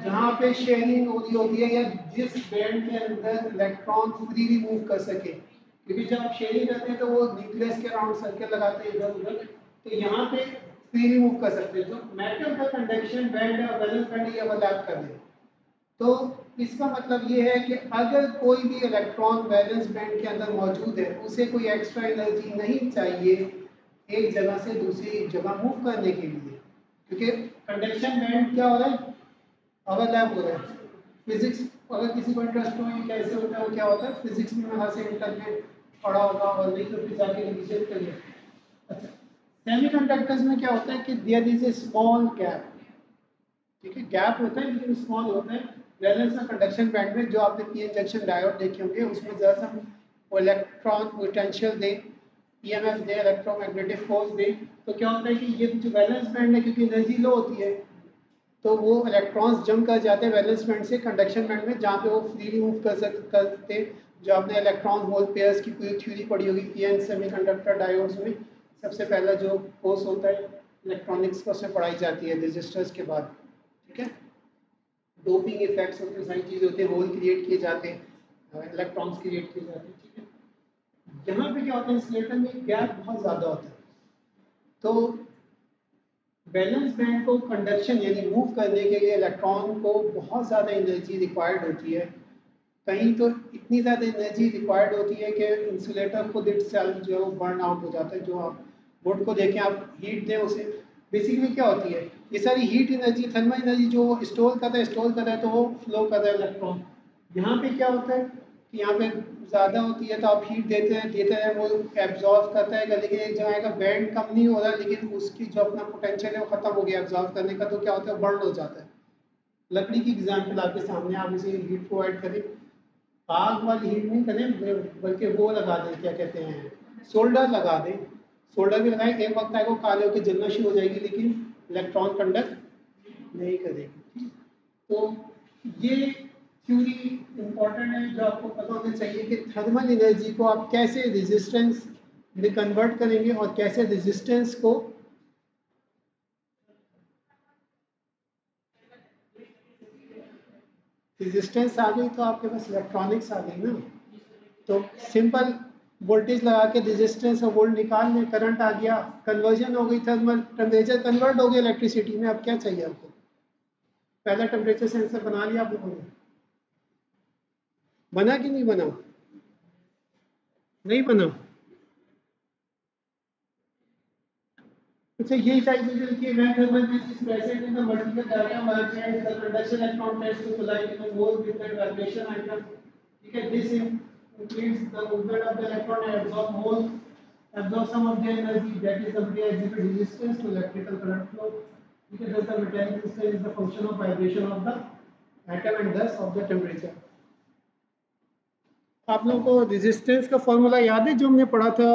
जहाँ पे शेयरिंग हो रही होती है या जिस बैंड के अंदर इलेक्ट्रॉन फ्रीली मूव कर सके, क्योंकि जब आप शेयरिंग करते हैं तो वो न्यूक्लियस के अराउंड सर्कल लगाते हैं इधर उधर, तो यहाँ पे फ्रीली मूव कर सकते हैं। तो मेटल का कंडक्शन बैंड और वैलेंस बैंड ये ओवरलैप कर दें, तो इसका मतलब ये है कि अगर कोई भी इलेक्ट्रॉन वैलेंस बैंड के अंदर मौजूद है, उसे कोई एक्स्ट्रा एनर्जी नहीं चाहिए एक जगह से दूसरी जगह मूव करने के लिए, क्योंकि कंडक्शन बैंड क्या हो रहा है, ओवरलैप हो रहा है। फिजिक्स अगर किसी को इंटरेस्ट हो ये कैसे होता है, वो क्या होता है, फिजिक्स में वहाँ से इंटर में पढ़ा होगा, और नहीं तो फिर जाके रिविजन करिए। अच्छा, सेमीकंडक्टर्स में क्या होता है कि there is a small gap, ठीक है, गैप होता है लेकिन स्मॉल होता है वैलेंस और कंडक्शन बैंड में। जो आपने पीएन जंक्शन डायोड देखे होंगे उसमें जरा सा वो इलेक्ट्रॉन पोटेंशियल दे, ईएमएफ दे, इलेक्ट्रोमैग्नेटिक फोर्स दे, तो क्या होता है कि ये जो वैलेंस बैंड है क्योंकि एनर्जी लो होती है, तो वो इलेक्ट्रॉन्स जंप कर जाते हैं वैलेंस बैंड से कंडक्शन बैंड में, जहाँ पे वो फ्रीली मूव करते। जो आपने इलेक्ट्रॉन होल पेयर्स की पूरी थ्योरी पढ़ी होगी पीएन सेमीकंडक्टर डायोड्स में, सबसे पहला जो कोर्स होता है इलेक्ट्रॉनिक्स का उसमें पढ़ाई जाती है रजिस्टर्स के बाद, ठीक है। डोपिंग इफेक्ट्स होते हैं, सारी चीज़ें होती हैं, होल क्रिएट किए जाते हैं, इलेक्ट्रॉन्स क्रिएट किए जाते हैं, ठीक है। यहाँ पे क्या होता है, इंसुलेटर में गैप बहुत ज़्यादा होता है, तो बैलेंस बैंड को कंडक्शन यानी मूव करने के लिए इलेक्ट्रॉन को बहुत ज़्यादा एनर्जी रिक्वायर्ड होती है। कहीं तो इतनी ज़्यादा एनर्जी रिक्वायर्ड होती है कि इंसुलेटर खुद इट सेल्फ जो है वो बर्न आउट हो जाता है। जो आप वुड को देखें, आप हीट दें उसे, बेसिकली क्या होती है, ये सारी हीट एनर्जी, थर्मल एनर्जी जो स्टोर कर रहा है तो वो फ्लो कर रहा है इलेक्ट्रॉन। यहाँ पे क्या होता है कि यहाँ पे ज़्यादा होती है तो आप हीट देते हैं वो एब्जॉर्व करता है, लेकिन एक जगह का बैंड कम नहीं हो रहा, लेकिन उसकी जो अपना पोटेंशियल है वो ख़त्म हो गया एब्जॉर्व करने का, तो क्या होता है, बर्न हो जाता है। लकड़ी की एग्जाम्पल आपके सामने, आप इसे हीट प्रोवाइड करें, आग वाली हीट नहीं करें बल्कि वो लगा दें, क्या कहते हैं, सोल्डर लगा दें, सोल्डर भी लगाएं, एक वक्त आएगा काले होकर जलना शुरू हो जाएगी लेकिन इलेक्ट्रॉन कंडक्ट नहीं करेगी। तो ये थ्योरी इंपॉर्टेंट है जो आपको पता होना चाहिए कि थर्मल एनर्जी को आप कैसे रेजिस्टेंस में कन्वर्ट करेंगे और कैसे रेजिस्टेंस को रेजिस्टेंस आ गई तो आपके पास इलेक्ट्रॉनिक्स आ गई ना, तो सिंपल वोल्टेज लगा के रेजिस्टेंस और वोल्ट निकाल लें, करंट आ गया, कन्वर्जन हो गई, थर्मल टेम्परेचर कन्वर्ट हो गया इलेक्ट्रिसिटी में। अब क्या चाहिए आपको, पहला टेम्परेचर सेंसर बना लिया आप लोगों ने, बना कि नहीं बना, नहीं बना। अच्छा, यही सारी चीजें लिखी है, when thermal phase is present in the vertical diagram and the conduction electron tends to collide in a hole with the vibration item, ठीक है, this increases the movement of the electron and absorb some of the energy, that is the exhibit resistance to electrical current flow, ठीक है। Thus the metallic crystal is the function of vibration of the atom and thus of the temperature। आप लोगों को resistance का formula याद है जो हमने पढ़ा था,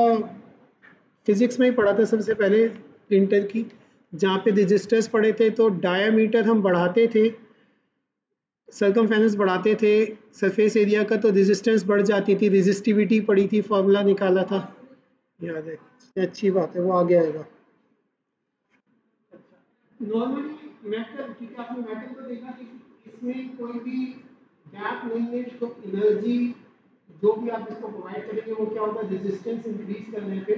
फिजिक्स में ही पढ़ा था सबसे पहले इंटर की, जहाँ पे रेजिस्टर्स पढ़े थे तो डायामीटर हम बढ़ाते थे, सर्कमफेरेंस बढ़ाते थे सरफेस एरिया का, तो रेजिस्टेंस बढ़ जाती थी, रेजिस्टिविटी पढ़ी थी, फॉर्मूला निकाला था, याद है, अच्छी बात है, वो आगे आएगा। नॉर्मली मेटल, ठीक है, आपने मेटल को देखा कि इसमें कोई भी गैप नहीं है, तो एनर्जी जो भी आप इसको प्रोवाइड करेंगे वो क्या होगा, रेजिस्टेंस इंक्रीज करने पे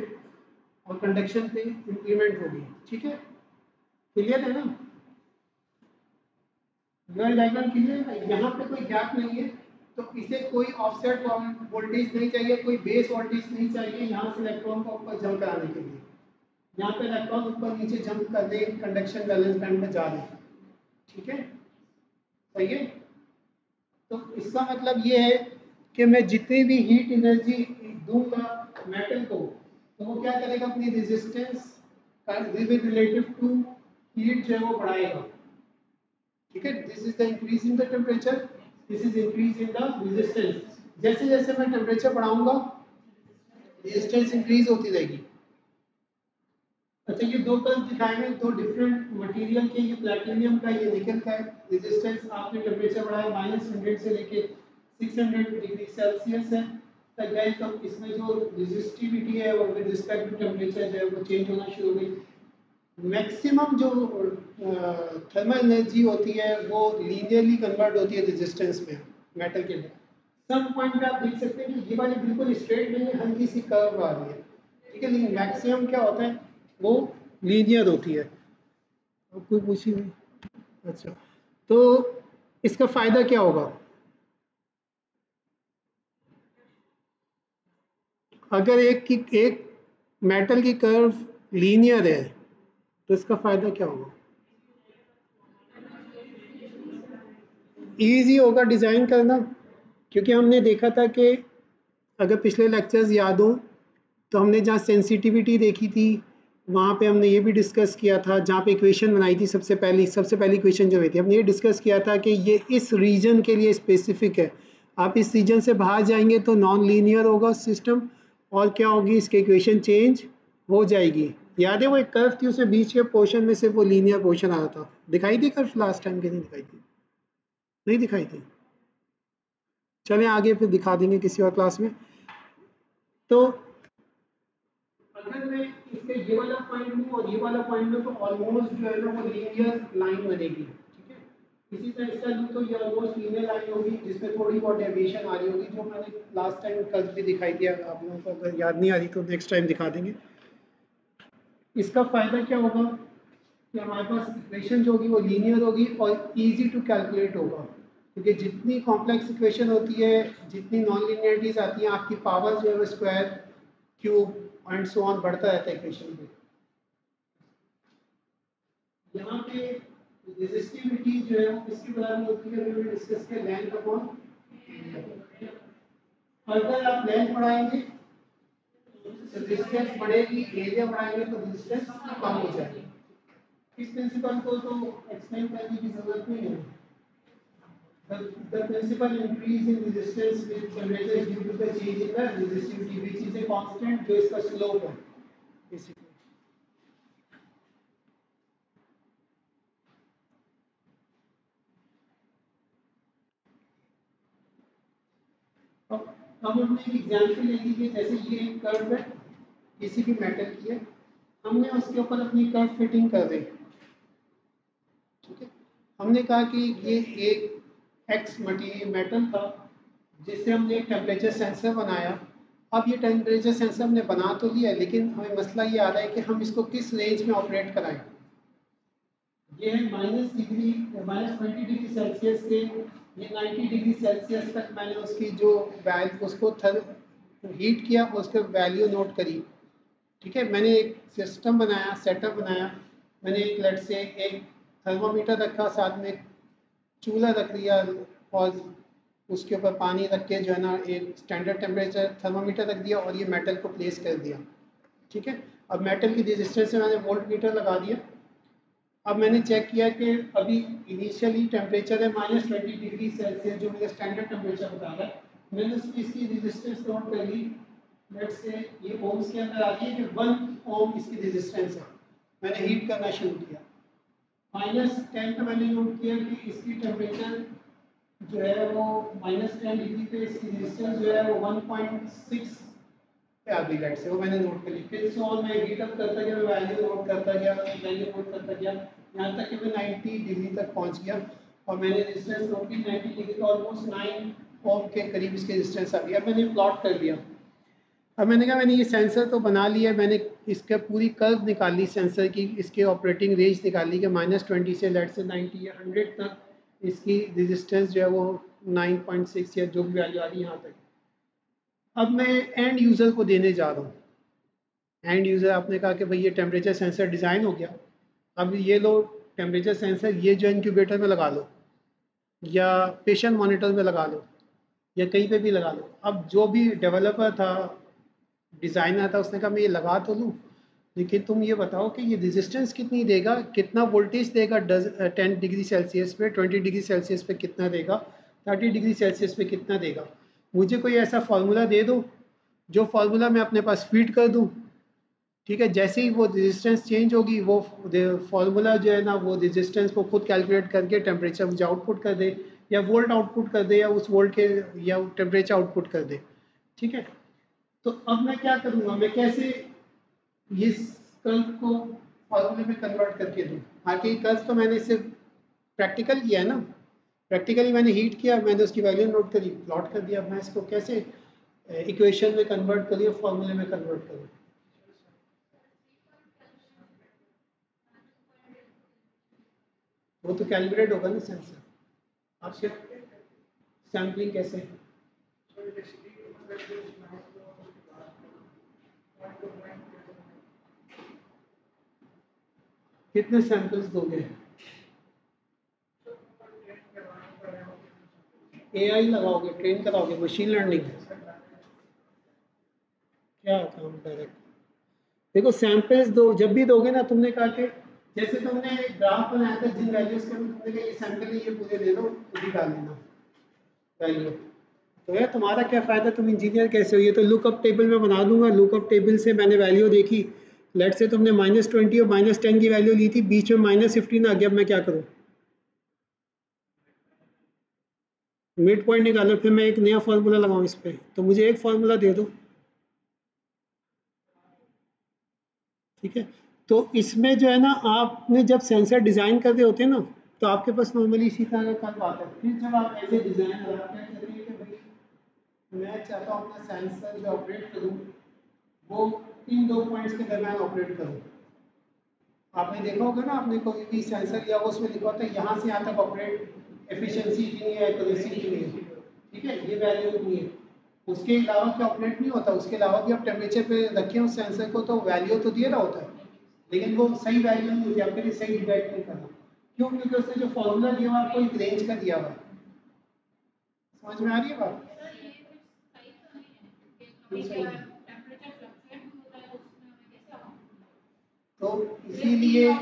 और कंडक्शन पे इंक्रीमेंट होगी, ठीक है, क्लियर है ना, डायग्राम क्लियर है। यहाँ पे कोई गैप नहीं है तो इसे कोई ऑफसेट वोल्टेज नहीं चाहिए, कोई बेस वोल्टेज नहीं चाहिए यहाँ से इलेक्ट्रॉन को ऊपर जंप कराने के लिए, यहाँ पे इलेक्ट्रॉन ऊपर नीचे जंप कर दे, कंडक्शन बैलेंस बैंड में जा दे, ठीक है, सही है। तो इसका मतलब ये है कि मैं जितनी भी हीट एनर्जी दूंगा मेटल को, तो वो क्या करेगा, अपनी रेजिस्टेंस रिलेटिव टू हीट जो है वो बढ़ाएगा, ठीक है। This is the increase in the temperature, this is increase in the resistance. जैसे जैसे मैं टेम्परेचर बढ़ाऊंगा रेजिस्टेंस इंक्रीज होती रहेगी। अच्छा ये दो कर्व दिखाए हैं, दो डिफरेंट मटेरियल के, ये प्लैटिनियम का, ये निकल का है। रेजिस्टेंस आपने टेम्परेचर बढ़ाया -100 से लेके 600 डिग्री सेल्सियस है तक गए, तो इसमें जो रेजिस्टिविटी है वो विद रिस्पेक्ट टू टेम्परेचर जो है वो चेंज होना शुरू हो गई। मैक्सिमम जो थर्मल एनर्जी होती है वो लीनियरली कन्वर्ट होती है रेजिस्टेंस में मेटल के अंदर। सम पॉइंट पे आप देख सकते हैं कि ये वाली बिल्कुल स्ट्रेट नहीं है, हल्की सी कर्व आ रही है, ठीक है, लेकिन मैक्सिमम क्या होता है वो लीनियर होती है। अब कोई पूछी नहीं। अच्छा, तो इसका फायदा क्या होगा? अगर एक मेटल की कर्व लीनियर है तो इसका फायदा क्या होगा? इजी होगा डिज़ाइन करना, क्योंकि हमने देखा था कि अगर पिछले लेक्चर्स याद हो तो हमने जहाँ सेंसिटिविटी देखी थी वहाँ पे हमने ये भी डिस्कस किया था, जहाँ पे इक्वेशन बनाई थी सबसे पहली इक्वेशन जो हुई थी, हमने ये डिस्कस किया था कि ये इस रीजन के लिए स्पेसिफिक है। आप इस रीजन से बाहर जाएंगे तो नॉन लीनियर होगा सिस्टम, और क्या होगी, इसकी इक्वेशन चेंज हो जाएगी। याद है वो एक कर्व थी, उसमें बीच के पोर्शन में सिर्फ वो लीनियर पोर्शन आ रहा था। दिखाई दी कर्व लास्ट टाइम के? नहीं दिखाई थी, नहीं दिखाई थी। चलें आगे फिर दिखा देंगे किसी और क्लास में। तो अगर मैं इसके ये वाला पॉइंट लूँ और ये वाला पॉइंट लूँ तो ऑलमोस्ट जो है ना वो लीनियर लाइन बनेगी, ठीक है। इसी तरह इसका लूँ तो ये ऑलमोस्ट लीनियर लाइन होगी जिसमें थोड़ी बहुत डेविएशन आ रही होगी, जो मैंने लास्ट टाइम कल भी दिखाई दिया। आप लोगों को अगर याद नहीं आ रही तो नेक्स्ट टाइम दिखा देंगे। इसका फ़ायदा क्या होगा कि हमारे पास इक्वेशन जो होगी वो लीनियर होगी और इजी टू कैलकुलेट होगा, क्योंकि जितनी कॉम्प्लेक्स इक्वेशन होती है, जितनी नॉन लीनियरिटीज आती हैं, आपकी पावर जो है वो square cube and so on बढ़ता रहता है इक्वेशन में। यहाँ पे रेजिस्टिविटी जो है वो किसके बराबर होती है, हमने डिस्कस किया लेंथ अपॉन। अगर आप लेंथ बढ़ाएंगे तो रेजिस्टेंस बढ़ेगी, एरिया बढ़ाएंगे तो रेजिस्टेंस कम हो जाएगी। इस प्रिंसिपल को तो एक्सप्लेन करने की जरूरत नहीं है। The principal increase in resistance with temperature is due to the change in the resistivity, which is a constant जो इसका slope है basically। अब हमने एक एग्जांपल ले लीजिए, जैसे ये एक कर्व है किसी भी मेटल की है, हमने उसके ऊपर अपनी कर्व फिटिंग कर दी, ठीक है। हमने कहा कि ये एक एक्स मटेरियल मेटल था जिससे हमने एक टेम्परेचर सेंसर बनाया। अब ये टेम्परेचर सेंसर हमने बना तो लिया, लेकिन हमें मसला ये आ रहा है कि हम इसको किस रेंज में ऑपरेट कराएं। ये है -20 डिग्री सेल्सियस से ये 90 डिग्री सेल्सियस तक मैंने उसकी जो उसको हीट किया, उसके वैल्यू नोट करी, ठीक है। मैंने एक सिस्टम बनाया, सेटअप बनाया, मैंने एक लेट से एक थर्मामीटर रखा, साथ में एक चूल्हा रख लिया और उसके ऊपर पानी रख के जो है ना एक स्टैंडर्ड टेम्परेचर थर्मामीटर रख दिया और ये मेटल को प्लेस कर दिया, ठीक है। अब मेटल की रेजिस्टेंस से मैंने वोल्ट मीटर लगा दिया। अब मैंने चेक किया कि अभी इनिशियली टेम्परेचर है -20 डिग्री सेल्सियस, जो मेरा स्टैंडर्ड टेम्परेचर बता रहा है। मैंने उसकी इसकी रेजिस्टेंस नोट कर ली, लेट्स से ये ओम्स के अंदर आ रही है कि 1 ओम इसकी रेजिस्टेंस है। मैंने हीट करना शुरू किया, -10 पे मैंने नोट किया कि इसकी टेम्परेचर जो है वो -10 डिग्री पे इसकी रेजिस्टेंस जो है वो 1.6 पे आ गई, लेट से वो मैंने नोट कर ली। फिर सो ऑन मैं हीट अप करता गया, मैं वैल्यू नोट करता गया, वैल्यू नोट करता गया, यहाँ तक कि मैं 90 डिग्री तक पहुँच गया और मैंने रेजिस्टेंस नोट की 90 डिग्री, ऑलमोस्ट 9 ओम के करीब इसकी रेजिस्टेंस आ गई। अब मैंने प्लॉट कर लिया। अब मैंने कहा मैंने ये सेंसर तो बना लिया, मैंने इसका पूरी कर्व निकाल ली सेंसर की, इसके ऑपरेटिंग रेंज निकाल ली कि -20 से लेट से 90 या 100 तक इसकी रेजिस्टेंस जो है वो 9.6 या जो भी वैल्यू आ रही है यहाँ तक। अब मैं एंड यूज़र को देने जा रहा हूँ। एंड यूज़र आपने कहा कि भाई ये टेम्परेचर सेंसर डिज़ाइन हो गया, अब ये लो टेम्परेचर सेंसर ये जो इंक्यूबेटर में लगा लो या पेशेंट मॉनिटर में लगा लो या कहीं पे भी लगा लो। अब जो भी डेवलपर था, डिज़ाइनर था, उसने कहा मैं ये लगा तो लूँ, लेकिन तुम ये बताओ कि ये रेजिस्टेंस कितनी देगा, कितना वोल्टेज देगा 10 डिग्री सेल्सियस पे, 20 डिग्री सेल्सियस पे कितना देगा, 30 डिग्री सेल्सियस पे कितना देगा। मुझे कोई ऐसा फार्मूला दे दो जो फार्मूला मैं अपने पास फीड कर दूं, ठीक है, जैसे ही वो रेजिस्टेंस चेंज होगी वो फार्मूला जो है ना वो रेजिस्टेंस को खुद कैलकुलेट करके टेम्परेचर मुझे आउटपुट कर दे, या वोल्ट आउटपुट कर दे, या उस वोल्ट के या टेम्परेचर आउटपुट कर दे। ठीक है, तो अब मैं क्या करूँगा, मैं कैसे इस कर्व को फार्मूले में कन्वर्ट करके दूँ। हालांकि कर्व तो मैंने सिर्फ प्रैक्टिकल किया है ना, प्रैक्टिकली मैंने हीट किया, मैंने उसकी वैल्यू नोट करी, प्लॉट कर दिया। मैं इसको कैसे इक्वेशन में कन्वर्ट करूँ, फार्मूले में कन्वर्ट करूँ। वो तो कैलकुलेट होगा ना सेंसर। आप सैम्पलिंग कैसे? कितने सैंपल्स दोगे? एआई लगाओगे, ट्रेन कराओगे, मशीन लर्निंग? क्या काम डायरेक्ट? देखो सैंपल्स दो, जब भी दोगे ना, तुमने कहा कि जैसे तुमने एक ग्राफ बनाया था जिन वैल्यूज के, तुमने कहा ये सैंपल है, ये पूरे ले लो, उसी डाल देना वैल्यू। तो यार तुम्हारा क्या फ़ायदा, तुम इंजीनियर कैसे हो? ये तो लुकअप टेबल में बना दूंगा, लुकअप टेबल से मैंने वैल्यू देखी, लेट से तुमने -20 और -10 की वैल्यू ली थी, बीच में -15 आ गया, अब मैं क्या करूँ? मिड पॉइंट निकालो, फिर मैं एक नया फार्मूला लगाऊं इस पर, तो मुझे एक फार्मूला दे दो। ठीक है, तो इसमें जो है ना, आपने जब सेंसर डिज़ाइन कर रहे होते हैं ना, तो आपके पास नॉर्मली इसी तरह का कर्व आता है। फिर जब आप ऐसे डिज़ाइनर आप क्या करेंगे कि भाई मैं चाहता हूँ अपना सेंसर जो ऑपरेट करूँ वो इन दो पॉइंट्स के दरमियान ऑपरेट करूँ। आपने देखा होगा ना, आपने कोई भी सेंसर लिया वो उसमें लिखा होता है यहाँ से यहाँ तक ऑपरेट एफिशिएंसी इतनी है, एक्यूरेसी इतनी है। ठीक है, ये वैल्यू इतनी है, उसके अलावा क्या ऑपरेट नहीं होता। उसके अलावा भी आप टेम्परेचर पे रखें उस सेंसर को तो वैल्यू तो दिया रहा होता है, लेकिन वो सही वैल्यू नहीं होती, आपके लिए सही डिटेक्ट नहीं करना। क्यों? क्योंकि उसने जो फॉर्मूला दिया हुआ आपको एक रेंज का दिया हुआ है। समझ में आ रही है बात? तो इसीलिए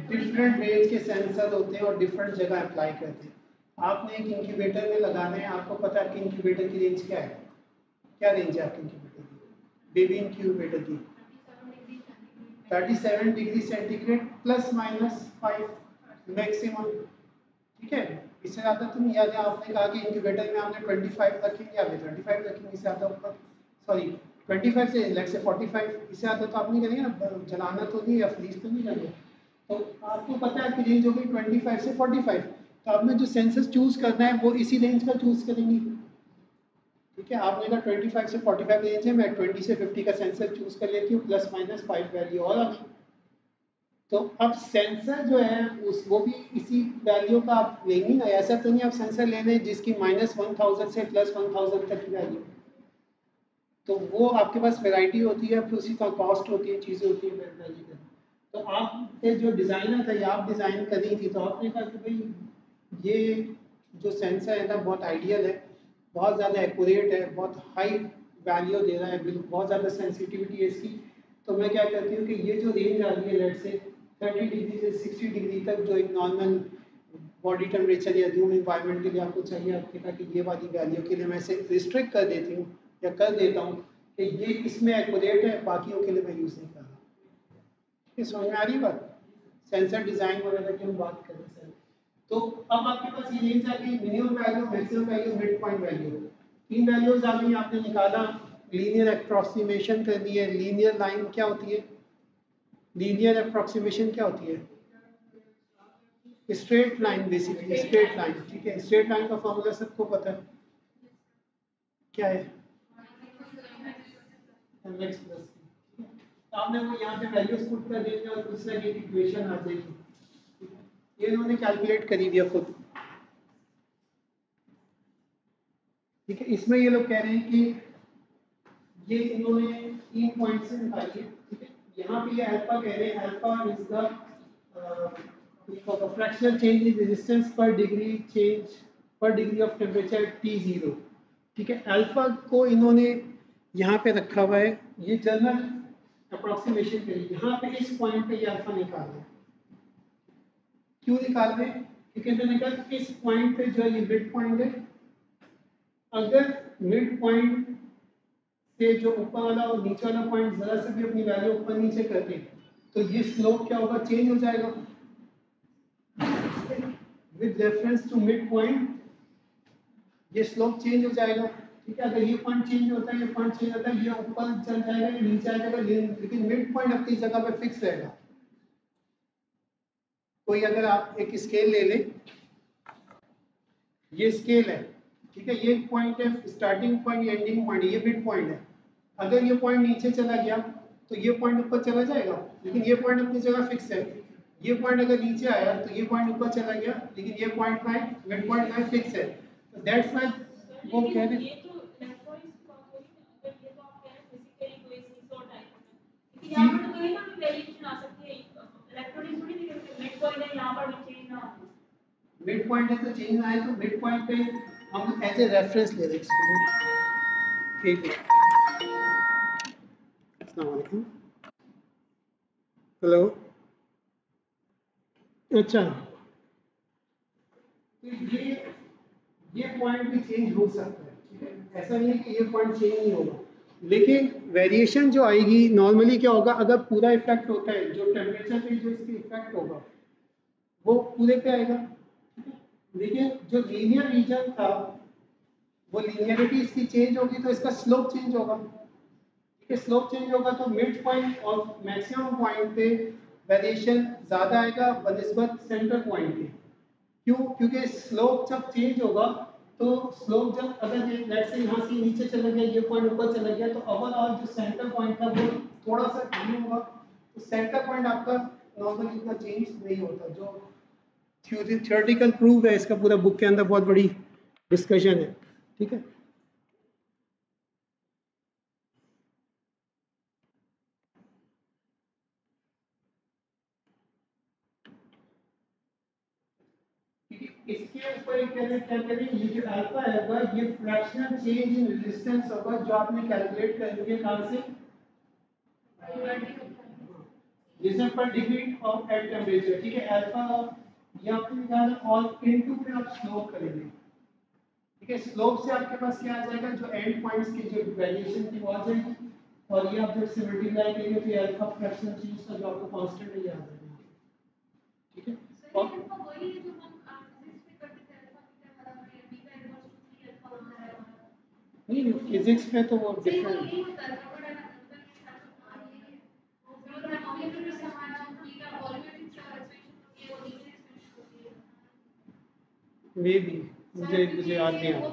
डिफरेंट रेंज के सेंसर होते हैं और डिफरेंट जगह अप्लाई करते हैं। आपने एक इंक्यूबेटर में लगाना है, आपको पता है आपकी इंक्यूबेटर की रेंज क्या है? क्या रेंज है आपकी इंक्यूबेटर की, बेबी इंक्यूबेटर की? 37 डिग्री सेंटीग्रेड ±5 मैक्सिमम। ठीक है, इससे ज़्यादा तुम याद है, आपने कहा कि इंक्यूबेटर में आपने 25 रखेंगे, आपने 25 रखेंगे, इससे ज़्यादा ऊपर सॉरी 25 से लेट से 45, इससे ज़्यादा तो आप नहीं करेंगे ना, जलाना तो नहीं या फ्रीज तो नहीं करेंगे। तो आपको पता है आपकी रेंज होगी 25 से 45, तो आपने जो सेंसर चूज़ करना है वो इसी रेंज का चूज़ करेंगे। ठीक है, आपने कहा 25 से 45 रेंज है, मैं 20 से 50 का सेंसर चूज़ कर लेती हूँ, ±5 वैल्यू और आ गई। तो अब सेंसर जो है उस वो भी इसी वैल्यू का आप लेंगे ना, ऐसा तो नहीं आप सेंसर ले लें जिसकी -1000 से +1000 तक की वैल्यू। तो वो आपके पास वैरायटी होती है, फिर उसी का कॉस्ट होती है, चीज़ें होती है वैल्यू का। तो आपके जो डिज़ाइनर था या आप डिज़ाइन कर रही थी, तो आपने कहा कि भाई ये जो सेंसर है ना बहुत आइडियल है, बहुत ज़्यादा एक्यूरेट है, बहुत हाई वैल्यू दे रहा है, बिल्कुल बहुत ज़्यादा सेंसिटिविटी है इसकी। तो मैं क्या करती हूँ कि ये जो रेंज आ रही है लेट से 30 डिग्री से 60 डिग्री तक, जो एक नॉर्मल बॉडी टेम्परेचर या रूम इन्वायरमेंट के लिए आपको चाहिए, आपने कहा कि ये वाली वैल्यू के लिए मैं इसे रिस्ट्रिक्ट कर देती हूँ या कर देता हूँ कि ये इसमें एक्यूरेट है, बाकियों के लिए मैं यूज़ नहीं कर रहा। ये समझ में आ रही बात? सेंसर डिज़ाइन वगैरह की हम बात कर रहे हैं। तो अब आपके पास ये रेंज आ गई, minimum value, maximum value, mid point value. तीन वैल्यूज आ गई, आपने निकाला, लीनियर अप्रोक्सीमेशन करनी है। लीनियर लाइन क्या होती है? लीनियर अप्रोक्सीमेशन क्या होती है? Straight line, basically straight line. ठीक है, स्ट्रेट लाइन का फॉर्मूला सबको पता है, क्या है? mx plus. आपने वो यहाँ पे वैल्यूज पुट कर देंगे और दूसरा की इक्वेशन आ जाएगी। ये इन्होंने कैलकुलेट करी दिया खुद। ठीक है, इसमें ये लोग कह रहे हैं कि ये इन्होंने 3 पॉइंट से निकाली है। ठीक है, यहाँ पे ये अल्फा कह रहे हैं, alpha is the fractional change in resistance पर डिग्री चेंज पर डिग्री ऑफ टेम्परेचर T0। ठीक है, अल्फा को इन्होंने यहाँ पे रखा हुआ है, ये जनरल अप्रोक्सीमेशन करी, यहाँ पे इस पॉइंट पे ये अल्फा निकाल रहे हैं। क्यों निकाल रहे हैं? क्योंकि मैंने कहा इस पॉइंट पे जो ये मिड पॉइंट है, अगर मिड पॉइंट से जो ऊपर वाला और नीचे वाला पॉइंट जरा से भी अपनी वैल्यू ऊपर नीचे करते तो ये स्लोप क्या होगा, चेंज हो जाएगा with reference to mid point, ये स्लोप चेंज हो जाएगा। ठीक है, अगर ये पॉइंट चेंज होता है, ये पॉइंट चेंज होता है, ये ऊपर चल जाएगा, ये नीचे आ जाएगा, लेकिन मिड पॉइंट अपनी जगह पे फिक्स रहेगा। कोई अगर आप एक स्केल ले लें, ये स्केल है, ठीक है, ये पॉइंट है, स्टार्टिंग पॉइंट, एंडिंग पॉइंट, ये मिड पॉइंट है। अगर ये पॉइंट नीचे चला गया तो ये पॉइंट ऊपर चला जाएगा, लेकिन ये पॉइंट अपनी जगह फिक्स है। ये पॉइंट अगर नीचे आया तो ये पॉइंट ऊपर चला गया, लेकिन ये पॉइंट का मिड पॉइंट का फिक्स है। तो दैट्स व्हाई वो कह रहे ये तो इलेक्ट्रॉनिक्स की बात हो रही है, अगर ये तो आप कह रहे हैं फिजिकली कोई सीसॉ टाइप में, लेकिन यहाँ पर तो कहीं ना भी वेरिएशन आ सकती है। इलेक्ट्रॉनिक्स थोड़ी नहीं करते मिड पॉइंट है, यहाँ पर भी चेंज ना हो। मिड पॉइंट है तो चेंज ना आए, तो मिड पॉइंट पे हम एज ए रेफरेंस ले रहे हैं। ठीक है, अस्सलाम वालेकुम, हेलो, अच्छा, तो ये पॉइंट भी चेंज हो सकता है, ठीक है, ऐसा नहीं है कि ये पॉइंट चेंज नहीं होगा, लेकिन वेरिएशन जो आएगी नॉर्मली क्या होगा, अगर पूरा इफेक्ट होता है, जो टेम्परेचर पे जो इसकी इफेक्ट होगा वो पूरे पे आएगा, लेकिन जो लीनियर रीजन था वो लीनियरिटी इसकी चेंज होगी तो इसका स्लोप चेंज होगा। ठीक है, स्लोप चेंज होगा तो मिड पॉइंट और मैक्सिमम पॉइंट पे वेरिएशन ज़्यादा आएगा बनिस्बत सेंटर पॉइंट के। क्यों? क्योंकि स्लोप जब चेंज होगा तो स्लोप जब अगर लेट्स से यहाँ से नीचे चला गया, ये पॉइंट ऊपर चला गया, तो ओवरऑल जो सेंटर पॉइंट था वो थोड़ा सा कम होगा। तो सेंटर पॉइंट आपका नॉर्मली इतना चेंज नहीं होता, जो थियोरेटिकल प्रूफ है इसका, पूरा बुक के अंदर बहुत बड़ी डिस्कशन है। ठीक है, इसके ऊपर क्या करें, ये जो अल्फा होगा ये फ्रैक्शनल चेंज इन रेजिस्टेंस होगा, जो आपने कैलकुलेट करेंगे कहाँ से, रीजन पर डिग्री ऑफ एट टेम्परेचर। ठीक है, अल्फा ये आपने निकाला और इनटू पे आप स्लोप करेंगे। ठीक है, स्लोप से आपके पास क्या आ जाएगा, जो एंड पॉइंट्स की जो वेरिएशन थी वो आ जाएगी, और ये आप जब से मल्टीप्लाई करेंगे तो ये अल्फा फ्रैक्शनल चेंज का जो आपको कांस्टेंट है ये आ जाएगा। ठीक है, और नहीं फिजिक्स में तो वो डिफरेंट, मे बी मुझे याद नहीं आ रहा।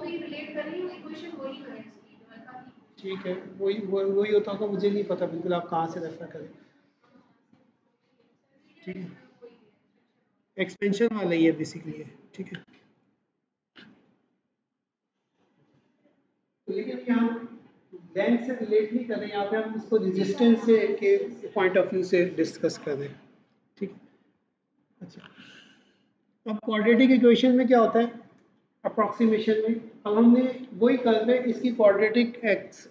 ठीक है, वही होता होगा, मुझे नहीं पता बिल्कुल आप कहाँ से रेफर करें। ठीक है, एक्सपेंशन वाला ही है बेसिकली है। ठीक है, लेकिन यहाँ लेंथ से रिलेट नहीं कर रहे, यहाँ पे हम इसको रेजिस्टेंस से के पॉइंट ऑफ व्यू से डिस्कस कर रहे हैं। ठीक, अच्छा, अब क्वाड्रेटिक इक्वेशन में क्या होता है अप्रॉक्सीमेशन में, अब हमने वही कर रहे हैं, इसकी क्वाड्रेटिक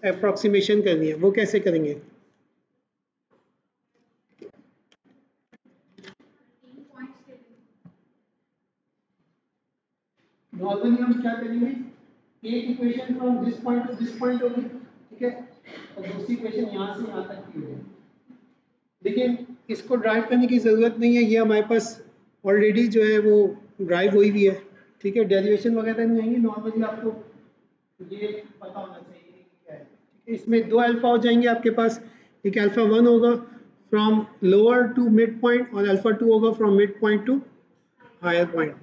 अप्रॉक्सीमेशन करनी है, वो कैसे करेंगे, नॉर्मली हम क्या करेंगे, एक equation from this point two this point होगी, ठीक है, और दूसरी इक्वेशन यहाँ से यहाँ तक की होगी, लेकिन इसको ड्राइव करने की ज़रूरत नहीं है, ये हमारे पास ऑलरेडी जो है वो ड्राइव हुई भी है। ठीक है, डेरिवेशन वगैरह नहीं आएंगी, नॉर्मली आपको ये पता होना चाहिए कि क्या है। ठीक है, इसमें दो अल्फा हो जाएंगे आपके पास, एक अल्फा 1 होगा from lower to mid point और अल्फा 2 होगा from mid point to higher point.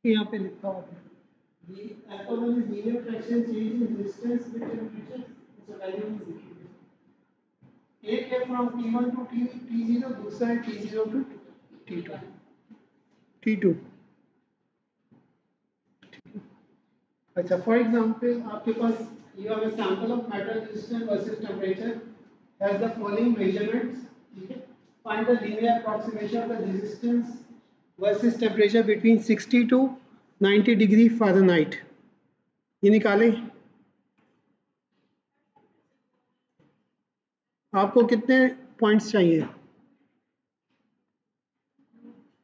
यहाँ पे लिखा हुआ है the alpha 1 is linear fraction change in distance with temperature, its value is 0। एक है फ्रॉम T1 टू T0, दूसरा है T0 टू T2। T2, अच्छा, फॉर एग्जांपल आपके पास you have a sample of metal resistance versus temperature has the following measurements. ठीक है, find the linear approximation of the resistance versus temperature between 60 to 90 degree Fahrenheit, ये निकालें। आपको कितने points चाहिए,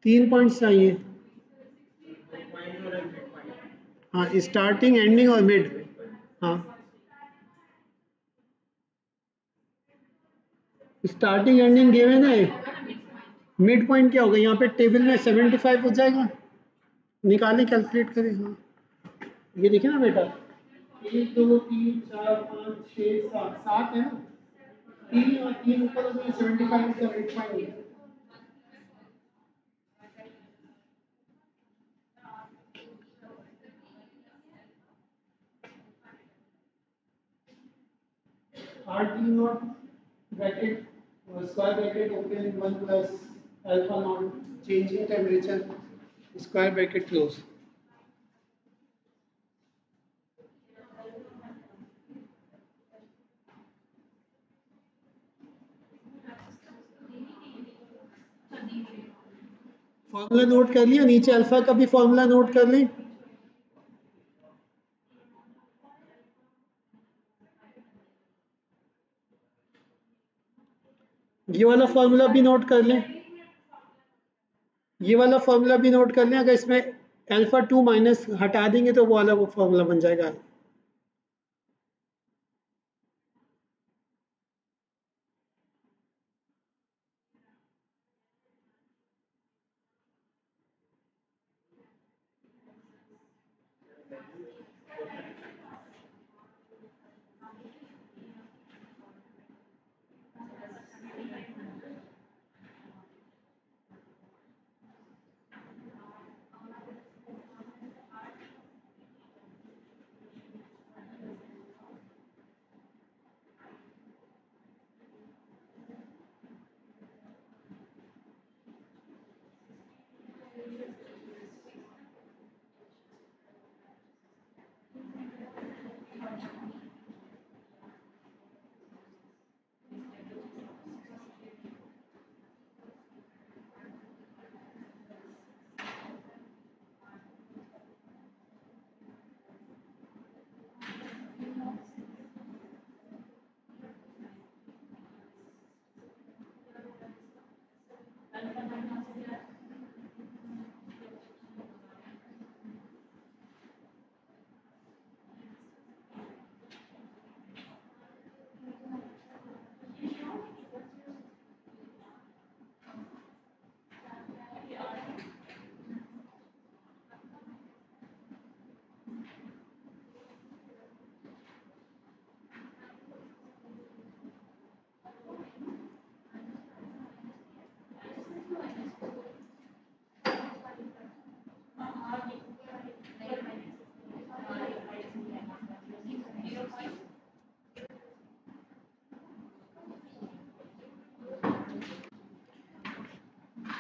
3 पॉइंट्स चाहिए। हाँ स्टार्टिंग एंडिंग और मिड। हाँ स्टार्टिंग एंडिंग गिवन है, मिड पॉइंट क्या होगा यहाँ पे टेबल में 75 हो जाएगा, निकालें कैलकुलेट करें। हाँ ये देखिए ना बेटा, 1 2 3 4 5 6 7 7 है ना, 3 और 3 ऊपर हो गए 75 से 8.8। RT naught bracket square bracket open 1 plus alpha naught changing temperature square bracket close। Formula note कर लिया, नीचे अल्फा का भी फॉर्मूला नोट कर लें। ये वाला फॉर्मूला भी नोट कर लें, ये वाला फॉर्मूला भी नोट कर लें। अगर इसमें अल्फा 2 माइनस हटा देंगे तो वो वाला वो फॉर्मूला बन जाएगा।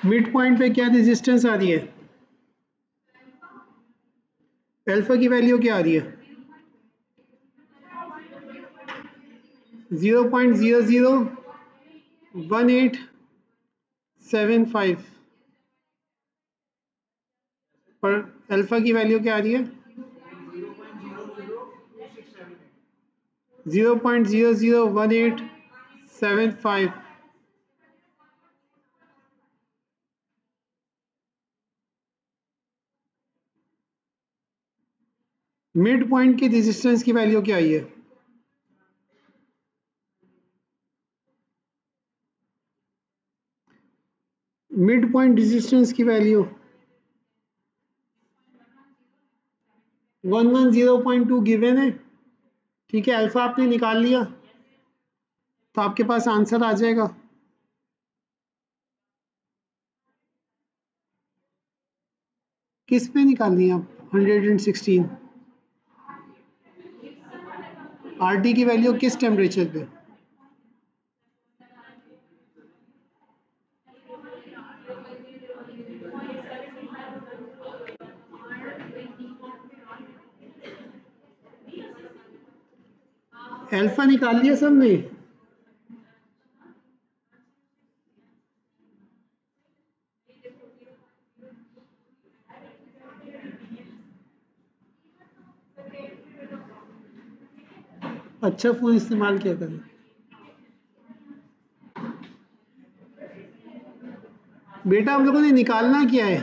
मिड पॉइंट पे क्या रेजिस्टेंस आ रही है, अल्फा की वैल्यू क्या आ रही है, 0.001875 पर अल्फा की वैल्यू क्या आ रही है, 0.001875। मिड पॉइंट की रेजिस्टेंस की वैल्यू क्या आई है, मिड पॉइंट रेजिस्टेंस की वैल्यू 110.2 गिवन है। ठीक है, अल्फा आपने निकाल लिया तो आपके पास आंसर आ जाएगा। किस पे निकालनी है आप, 116 RT की वैल्यू किस टेम्परेचर पे, अल्फा निकाल लिया सबने, अच्छा फोन इस्तेमाल किया करें। बेटा हम लोगों ने निकालना क्या है,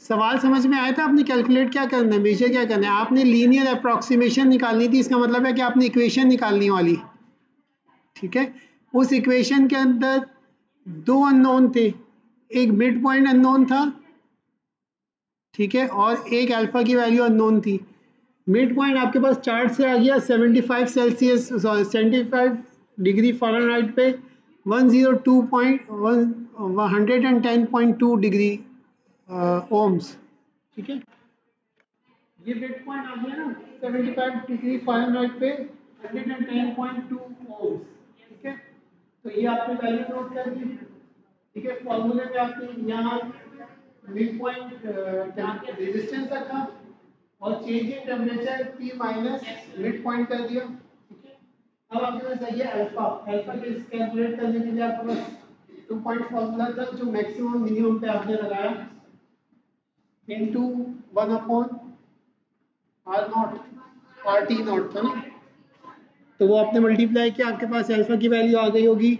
सवाल समझ में आया था? आपने कैलकुलेट क्या करना है, मेजर क्या करना है, आपने लीनियर अप्रॉक्सीमेशन निकालनी थी, इसका मतलब है कि आपने इक्वेशन निकालनी वाली, ठीक है। उस इक्वेशन के अंदर दो अननोन थे, एक मिड पॉइंट अननोन था, ठीक है, और एक अल्फा की वैल्यू अननोन थी। मिड पॉइंट आपके पास चार्ट से आ गया 75 सेल्सियस 75 डिग्री फ़ारेनहाइट पे 110.2 डिग्री ओम्स, ठीक है। ये मिड पॉइंट आ गया ना 75 डिग्री फ़ारेनहाइट पे 110.2 ओम्स, ठीक है। तो ये आपने वैल्यू नोट कर दी, ठीक है। फॉर्मूले में आपने यहाँ मिड पॉइंट रेजिस्टेंस रखा और change in temperature T minus mid point कर दिया, ठीक है। अब आपके पास है अल्फा, अल्फा के कैलकुलेट करने के लिए आपके पास 2 पॉइंट फॉर्मूला था जो मैक्सिमम मिनिमम पे आपने लगाया into 1 upon R naught, R T naught था ना, तो वो आपने मल्टीप्लाई किया, आपके पास अल्फा की वैल्यू आ गई होगी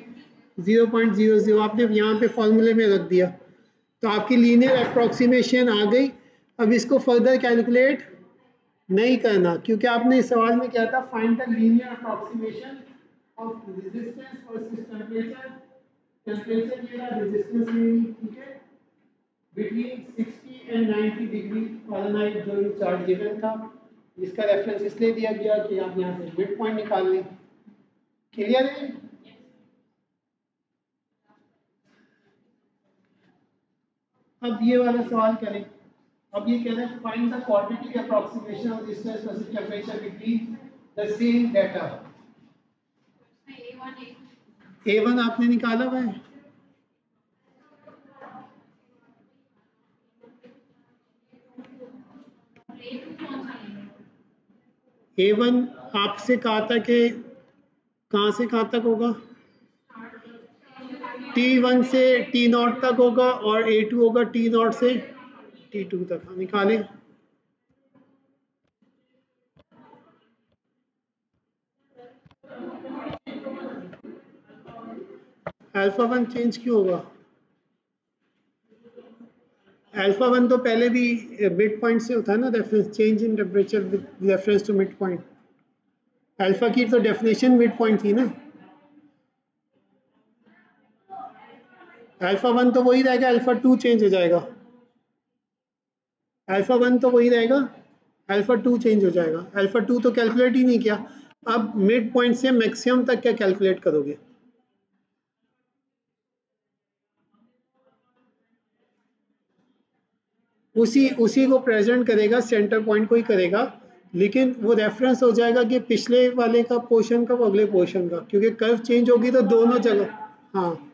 0.00, आपने यहाँ पे फॉर्मूले में रख दिया, तो आपकी लीनियर अप्रॉक्सीमेशन आ गई। अब इसको फर्दर कैलकुलेट नहीं करना, क्योंकि आपने इस सवाल में क्या था, find the linear approximation of resistance versus temperature, temperature ये रहा, रेजिस्टेंस ये, ठीक है, बिटवीन 60 एंड 90 डिग्री फ़ारेनहाइट जो चार्ट गिवन था, जिसका रेफरेंस इसलिए दिया गया कि आप यहाँ से मिड पॉइंट निकाल लें। क्लियर है? अब ये वाला सवाल करें। अब ये कह रहे हैं find the quadratic approximation of distance versus temperature between the same data. A1 आपने निकाला हुआ है, A1 आपसे कहा था कि कहाँ से कहाँ तक होगा, T1 से T0 तक होगा और A2 होगा T0 से T2 तक, हम निकालें। अल्फा 1 चेंज क्यों होगा? अल्फा 1 तो पहले भी मिड पॉइंट से होता है ना, reference change in temperature with reference to mid point. Alpha की तो डेफिनेशन मिड पॉइंट थी ना। अल्फा 1 तो वही रहेगा, अल्फा 2 चेंज हो जाएगा, अल्फा 1 तो वही रहेगा, अल्फा 2 चेंज हो जाएगा, अल्फा 2 तो कैलकुलेट ही नहीं किया। अब मिड पॉइंट से मैक्सिमम तक क्या कैलकुलेट करोगे? उसी उसी को प्रेजेंट करेगा, सेंटर पॉइंट को ही करेगा, लेकिन वो रेफरेंस हो जाएगा कि पिछले वाले का पोर्शन का, वो अगले पोर्शन का, क्योंकि कर्व चेंज होगी तो दोनों जगह। हाँ,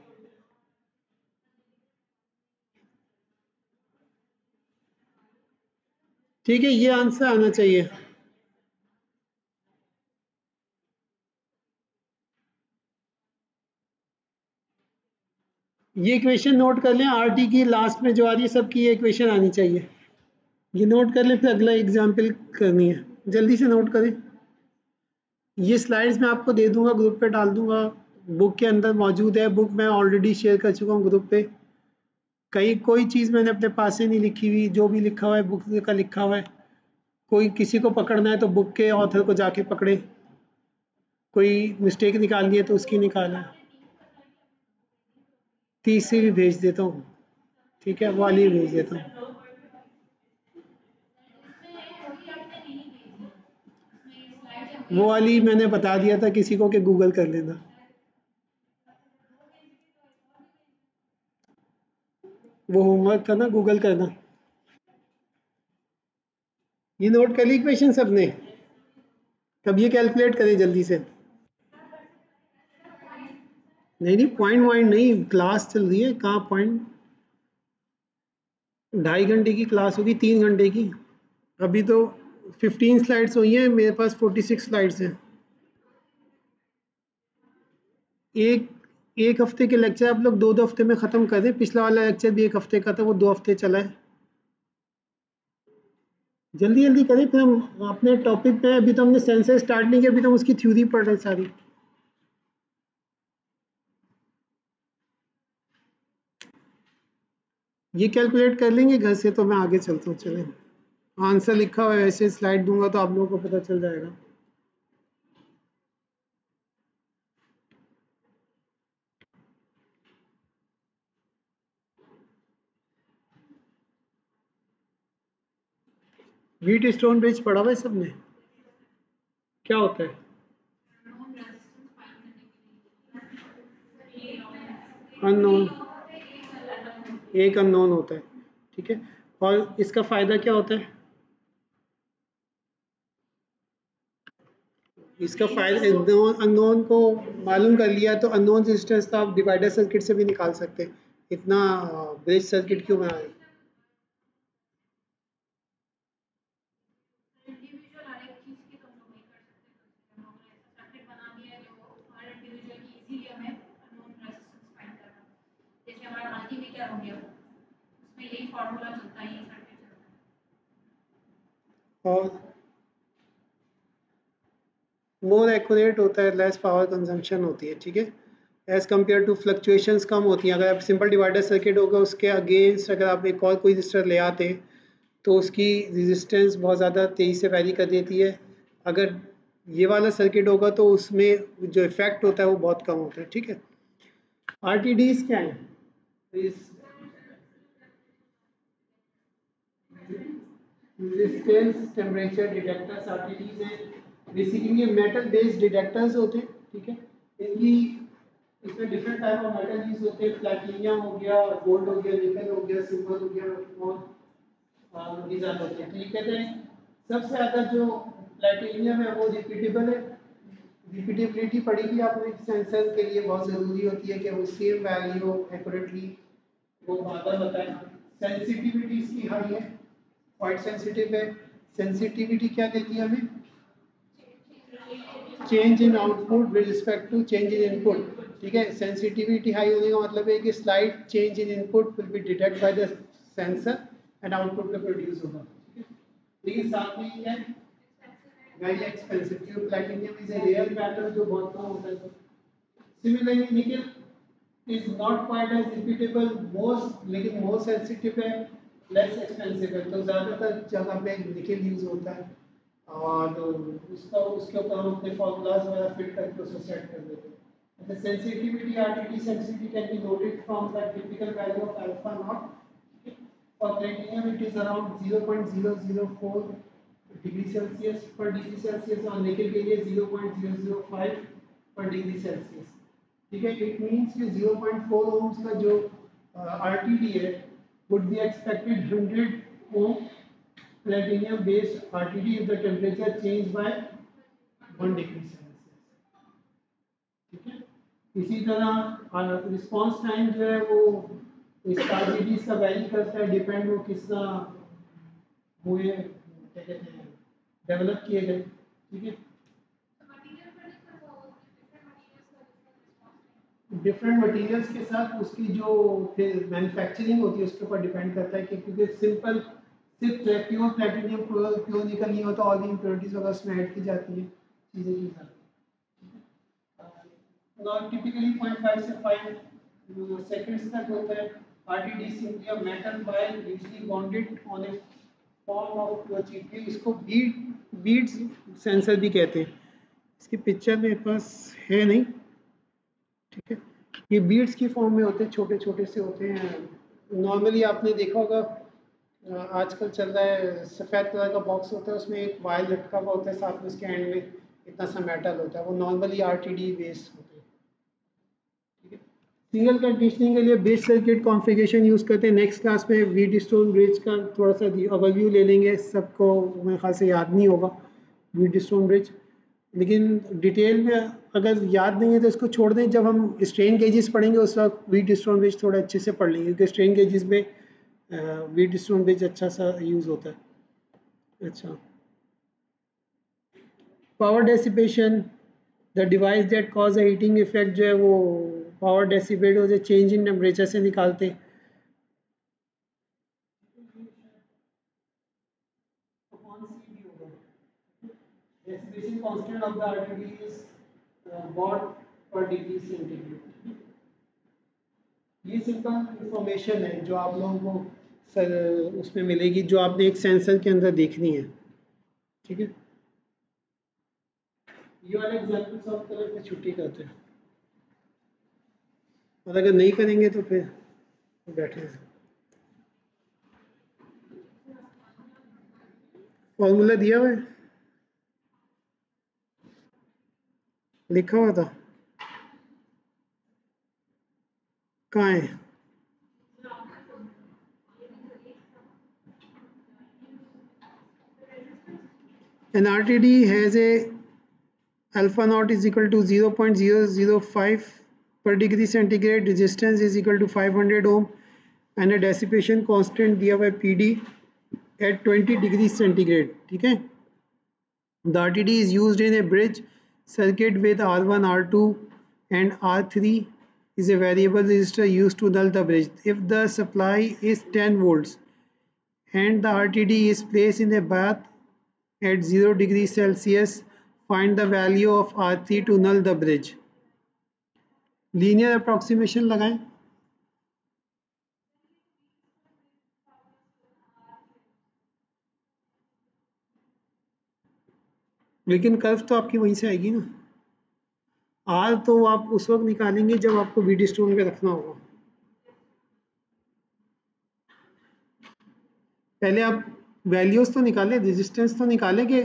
ठीक है, ये आंसर आना चाहिए। ये इक्वेशन नोट कर लें, आर टी की लास्ट में जो आ रही है सबकी ये इक्वेशन आनी चाहिए, ये नोट कर लें, फिर अगला एग्जाम्पल करनी है, जल्दी से नोट करें। ये स्लाइड्स मैं आपको दे दूंगा, ग्रुप पे डाल दूंगा, बुक के अंदर मौजूद है, बुक मैं ऑलरेडी शेयर कर चुका हूँ ग्रुप पे। कहीं कोई चीज़ मैंने अपने पास से नहीं लिखी हुई, जो भी लिखा हुआ है बुक का लिखा हुआ है। कोई किसी को पकड़ना है तो बुक के ऑथर को जाके पकड़े, कोई मिस्टेक निकालनी है तो उसकी निकालें। 30 भी भेज देता हूँ, ठीक है, वो वाली भी भेज देता हूँ। वो वाली मैंने बता दिया था किसी को कि गूगल कर लेना, वो होमवर्क था ना, गूगल करना। ये नोट कर ली इक्वेशन सबने? अब ये कैलकुलेट करें जल्दी से। नहीं नहीं, पॉइंट वाइंट नहीं, क्लास चल रही है, कहाँ पॉइंट। 2.5 घंटे की क्लास होगी, 3 घंटे की। अभी तो 15 स्लाइड्स हुई हैं, मेरे पास 46 स्लाइड्स हैं। एक एक हफ्ते के लेक्चर आप लोग 2-2 हफ्ते में ख़त्म कर दें। पिछला वाला लेक्चर भी 1 हफ्ते का था, वो 2 हफ्ते चला है। जल्दी जल्दी करें, फिर हम अपने टॉपिक पे। अभी तो हमने सेंसर स्टार्ट नहीं किया, अभी तो हम उसकी थ्योरी पढ़ रहे हैं सारी। ये कैलकुलेट कर लेंगे घर से, तो मैं आगे चलता हूँ। चलें, आंसर लिखा हुआ है, वैसे स्लाइड दूंगा तो आप लोगों को पता चल जाएगा। व्हीट स्टोन ब्रिज पढ़ा हुआ है सबने? क्या होता है? अननोन, एक अननोन होता है, ठीक है। और इसका फायदा क्या होता है? इसका फायदा, अननोन को मालूम कर लिया तो अननोन रेजिस्टेंस तो आप डिवाइडर सर्किट से भी निकाल सकते हैं। इतना ब्रिज सर्किट क्यों बनाए? इंडिविजुअल हर एक चीज की तो हम लोग नहीं कर सकते, हम लोग ने ऐसा सर्किट बना दिया है जो हर इंडिविजुअल की इजीली हमें अननोन रेजिस्टेंस फाइंड करना। जैसे हमारा मल्टीमीटर हो गया, उसमें यही फार्मूला चलता है, यही सर्किट चलता है। और मोर एक्यूरेट होता है, लेस पावर कंजम्पशन होती है, ठीक है। एज कम्पेयर टू फ्लक्चुएशंस कम होती हैं। अगर आप सिंपल डिवाइडर सर्किट होगा, उसके अगेंस्ट अगर आप एक और कोई रजिस्टर ले आते तो उसकी रेजिस्टेंस बहुत ज़्यादा तेज़ी से वैरी कर देती है। अगर ये वाला सर्किट होगा तो उसमें जो इफेक्ट होता है वो बहुत कम होता है, ठीक है। आरटीडीज क्या है? रेजिस्टेंस टेम्परेचर डिटेक्टर्स आरटीडीज हैं। बेसिकली ये मेटल बेस्ड डिटेक्टर्स होते हैं, ठीक है। इनकी इसमें different type of metal use होते हैं। प्लैटिनम हो गया, गोल्ड हो गया, निकल हो गया, सिल्वर हो गया, और भी ज़्यादा होते हैं। तो ये कहते हैं सबसे ज़्यादा जो प्लैटिनियम है वो रिपीटेबल है। रिपीटेबिलिटी पड़ेगी आपने, सेंसर के लिए बहुत ज़रूरी होती है कि वो सेम वैल्यू एक्यूरेटली वो बार बताए। सेंसिटिविटी इसकी हाई है, क्वाइट सेंसिटिव है। सेंसिटिविटी क्या देती है हमें? Change in output with respect to change in input, ठीक है। सेंसिटिविटी हाई होने का मतलब है कि slight change in input will be detect by the sensor and output में प्रोड्यूस होगा, ठीक है। लेकिन साथ में ये है वेरी एक्सपेंसिव, क्योंकि platinum is a rare metal जो बहुत कम होता है। सिमिलरली निकल is not quite as repeatable, most लेकिन more sensitive है, less expensive है। तो ज़्यादातर जगह पे निकल यूज होता है, और उसका उसके ऊपर हम अपने फॉर्मूलाज वगैरह फिट करके उसे सेट कर देते हैं। The sensitivity, RTD sensitivity can be noted from the typical value of alpha naught. For platinum, it is around 0.004 degree Celsius per degree Celsius, और निकल के लिए 0.005 per degree Celsius, ठीक है। इट मीन्स कि 0.4 ओम्स का जो RTD है would be expected 100 ohm platinum based RTD if the temperature change by 1 degree Celsius, ठीक है। इसी तरह रिस्पांस टाइम जो है वो इस RTD का वैरी करता है, डिपेंड वो किस तरह हुए, क्या कहते हैं, डेवलप किए गए, ठीक है। डिफरेंट मटेरियल्स के साथ उसकी जो फिर मैन्युफैक्चरिंग होती है उसके ऊपर डिपेंड करता है कि, क्योंकि सिंपल सिर्फ प्योर प्लेटिनियम प्योर निकल नहीं होता, ऑल दी इम्प्योरिटीज वगैरह उसमें ऐड की जाती है, चीज़ें की जाती है। नॉन टिपिकली 0.5 से 5 सेकंड्स तक होता है। RTD simply a metal wire usually bonded on A form of chip, इसको बीड्स सेंसर भी कहते हैं। इसकी पिक्चर मेरे पास है नहीं, ठीक है। ये बीड्स की फॉर्म में होते हैं, छोटे छोटे से होते हैं। नॉर्मली आपने देखा होगा, आजकल चल रहा है सफ़ेद कलर का बॉक्स होता है, उसमें एक वायर लटका हुआ होता है, साथ में उसके एंड में इतना सा मेटल होता है, वो नॉर्मली आरटीडी बेस्ड होते हैं, ठीक है। सिंगल कंडीशनिंग के लिए बेस सर्किट कॉन्फ़िगरेशन यूज़ करते हैं। नेक्स्ट क्लास में व्हीट स्टोन ब्रिज का थोड़ा सा ओवरव्यू ले लेंगे, सबको मेरे ख्याल से याद नहीं होगा व्हीट स्टोन ब्रिज, लेकिन डिटेल में अगर याद नहीं है तो इसको छोड़ दें। जब हम स्ट्रेन गेजेस पढ़ेंगे उस वक्त व्हीट स्टोन ब्रिज थोड़ा अच्छे से पढ़ लेंगे, क्योंकि स्ट्रेन गेजेस में व्हीट स्टोन ब्रिज अच्छा सा यूज़ होता है। अच्छा, power dissipation, the device that cause a heating effect, जो है वो पावर डेसिपेट हो जाए चेंज इन टेम्परेचर से निकालते हैं। Decibellion constant of the RTD is watt per degree centigrade. ये सिंपल इंफॉर्मेशन है जो आप लोगों को सर उसमें मिलेगी, जो आपने एक सेंसर के अंदर देखनी है। ठीक है, ये वाले एग्जाम्पल सॉल्व करें फिर छुट्टी करते हैं, और अगर नहीं करेंगे तो फिर बैठे हैं। फॉर्मूला दिया हुआ है, लिखा हुआ था, कहाँ है? An RTD has a alpha naught is equal to 0.005 per degree centigrade, resistance is equal to 500 ohm, and a dissipation constant दिया हुआ है PD at 20 degrees centigrade. ठीक है, the RTD is used in a bridge circuit with R1, R2 and R3 is a variable resistor used to null the bridge. If the supply is 10 volts and the RTD is placed in a bath at 0 degrees Celsius, find the value of R3 to null the bridge. Linear approximation लगाएं, लेकिन curve तो आपकी वहीं से आएगी ना। Are तो आप उस वक्त निकालेंगे जब आपको बीडी स्टोन पे रखना होगा। पहले आप वैल्यूज तो निकालें, रेजिस्टेंस तो निकालें कि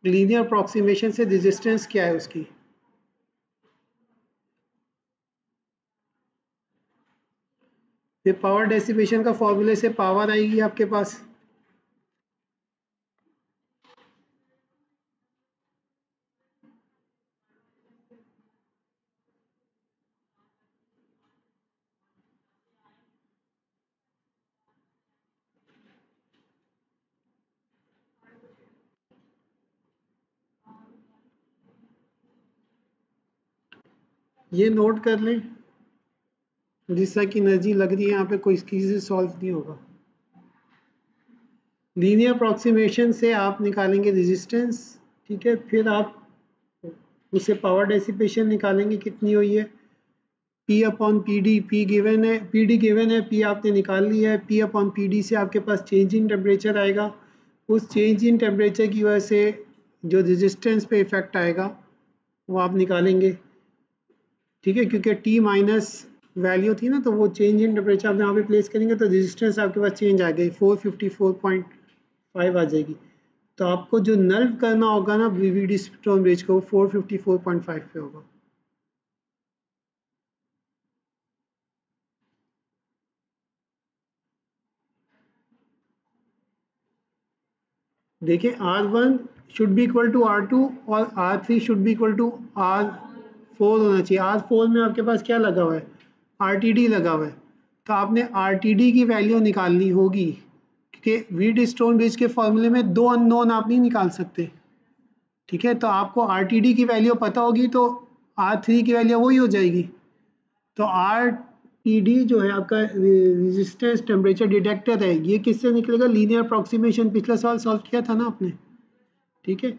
लीनियर अप्रॉक्सीमेशन से रेजिस्टेंस क्या है उसकी। ये पावर डेसिपेशन का फॉर्मूले से पावर आएगी आपके पास, ये नोट कर लें। जिस तरह की एनर्जी लग रही है यहाँ पे कोई इसकी से सॉल्व नहीं होगा। लीनियर अप्रॉक्सीमेशन से आप निकालेंगे रेजिस्टेंस, ठीक है, फिर आप उससे पावर डेसिपेशन निकालेंगे कितनी हुई है, P upon P D, P given है, पी डी गिवन है, P आपने निकाल लिया है, P अपॉन पी डी से आपके पास चेंज इन टेम्परेचर आएगा, उस चेंज इन टेम्परेचर की वजह से जो रेजिस्टेंस पे इफेक्ट आएगा वो आप निकालेंगे। ठीक है, क्योंकि T माइनस वैल्यू थी ना, तो वो चेंज इन टेम्परेचर आप यहाँ पे प्लेस करेंगे तो रेजिस्टेंस आपके पास चेंज आ गई, 454.5 आ जाएगी। तो आपको जो नल करना होगा ना वीवीडी स्टोन ब्रिज को, 454.5 पे होगा। देखिए R1 should be equal to R2 और R3 should be equal to R4 होना चाहिए। R4 में आपके पास क्या लगा हुआ है, RTD लगा हुआ है, तो आपने RTD की वैल्यू निकालनी होगी, क्योंकि वीडी स्टोन ब्रिज के फॉर्मूले में दो अननोन आप नहीं निकाल सकते। ठीक है, तो आपको RTD की वैल्यू पता होगी तो R3 की वैल्यू वही हो जाएगी। तो RTD जो है आपका रेजिस्टेंस टेम्परेचर डिटेक्टर है, ये किससे निकलेगा, लीनियर अप्रॉक्सीमेशन, पिछला सवाल सॉल्व किया था ना आपने। ठीक है,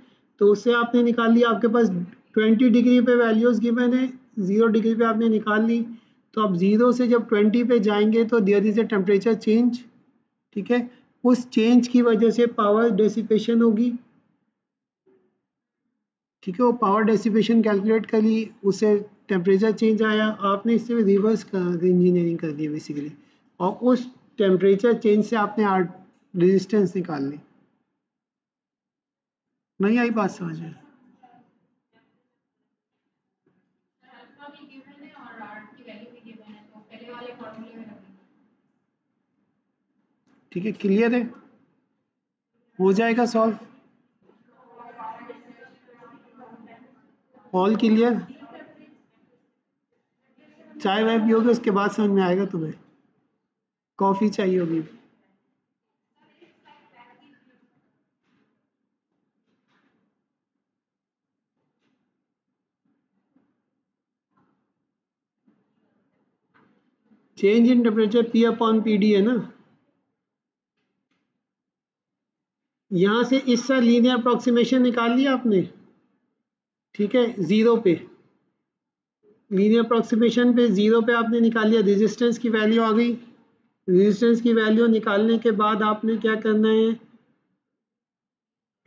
तो उससे आपने निकाल लिया, आपके पास 20 डिग्री पे वैल्यूज गिवन है, 0 डिग्री पे आपने निकाल ली, तो आप 0 से जब 20 पे जाएंगे तो there is a temperature change. ठीक है, उस चेंज की वजह से पावर डेसिपेशन होगी। ठीक है, वो पावर डेसिपेशन कैलकुलेट कर ली, उससे टेम्परेचर चेंज आया, आपने इससे रिवर्स इंजीनियरिंग कर दी बेसिकली, और उस टेम्परेचर चेंज से आपने रेजिस्टेंस निकाल ली। नहीं आई बात समझ में? अल्फा भी गिवन है और आर की वैल्यू भी गिवन है, तो पहले वाले फॉर्मूले में लगेगी। ठीक है, क्लियर है, हो जाएगा सॉल्व, ऑल क्लियर। चाय वाय पियोगे उसके बाद समझ में आएगा तुम्हें, कॉफ़ी चाहिए होगी। Change in temperature P upon P D है ना, यहाँ से इसका लीनियर अप्रॉक्सीमेशन निकाल लिया आपने। ठीक है, 0 पे लीनियर अप्रोक्सीमेशन पे 0 पे आपने निकाल लिया, रेजिस्टेंस की वैल्यू आ गई। रेजिस्टेंस की वैल्यू निकालने के बाद आपने क्या करना है,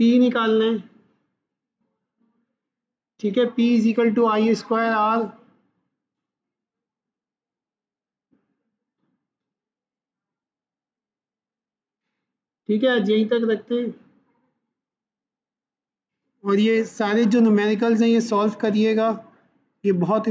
P निकालना है। ठीक है, P is equal to I square R. ठीक है, यहीं तक रखते हैं। और ये सारे जो न्यूमेरिकल्स हैं ये सॉल्व करिएगा, ये बहुत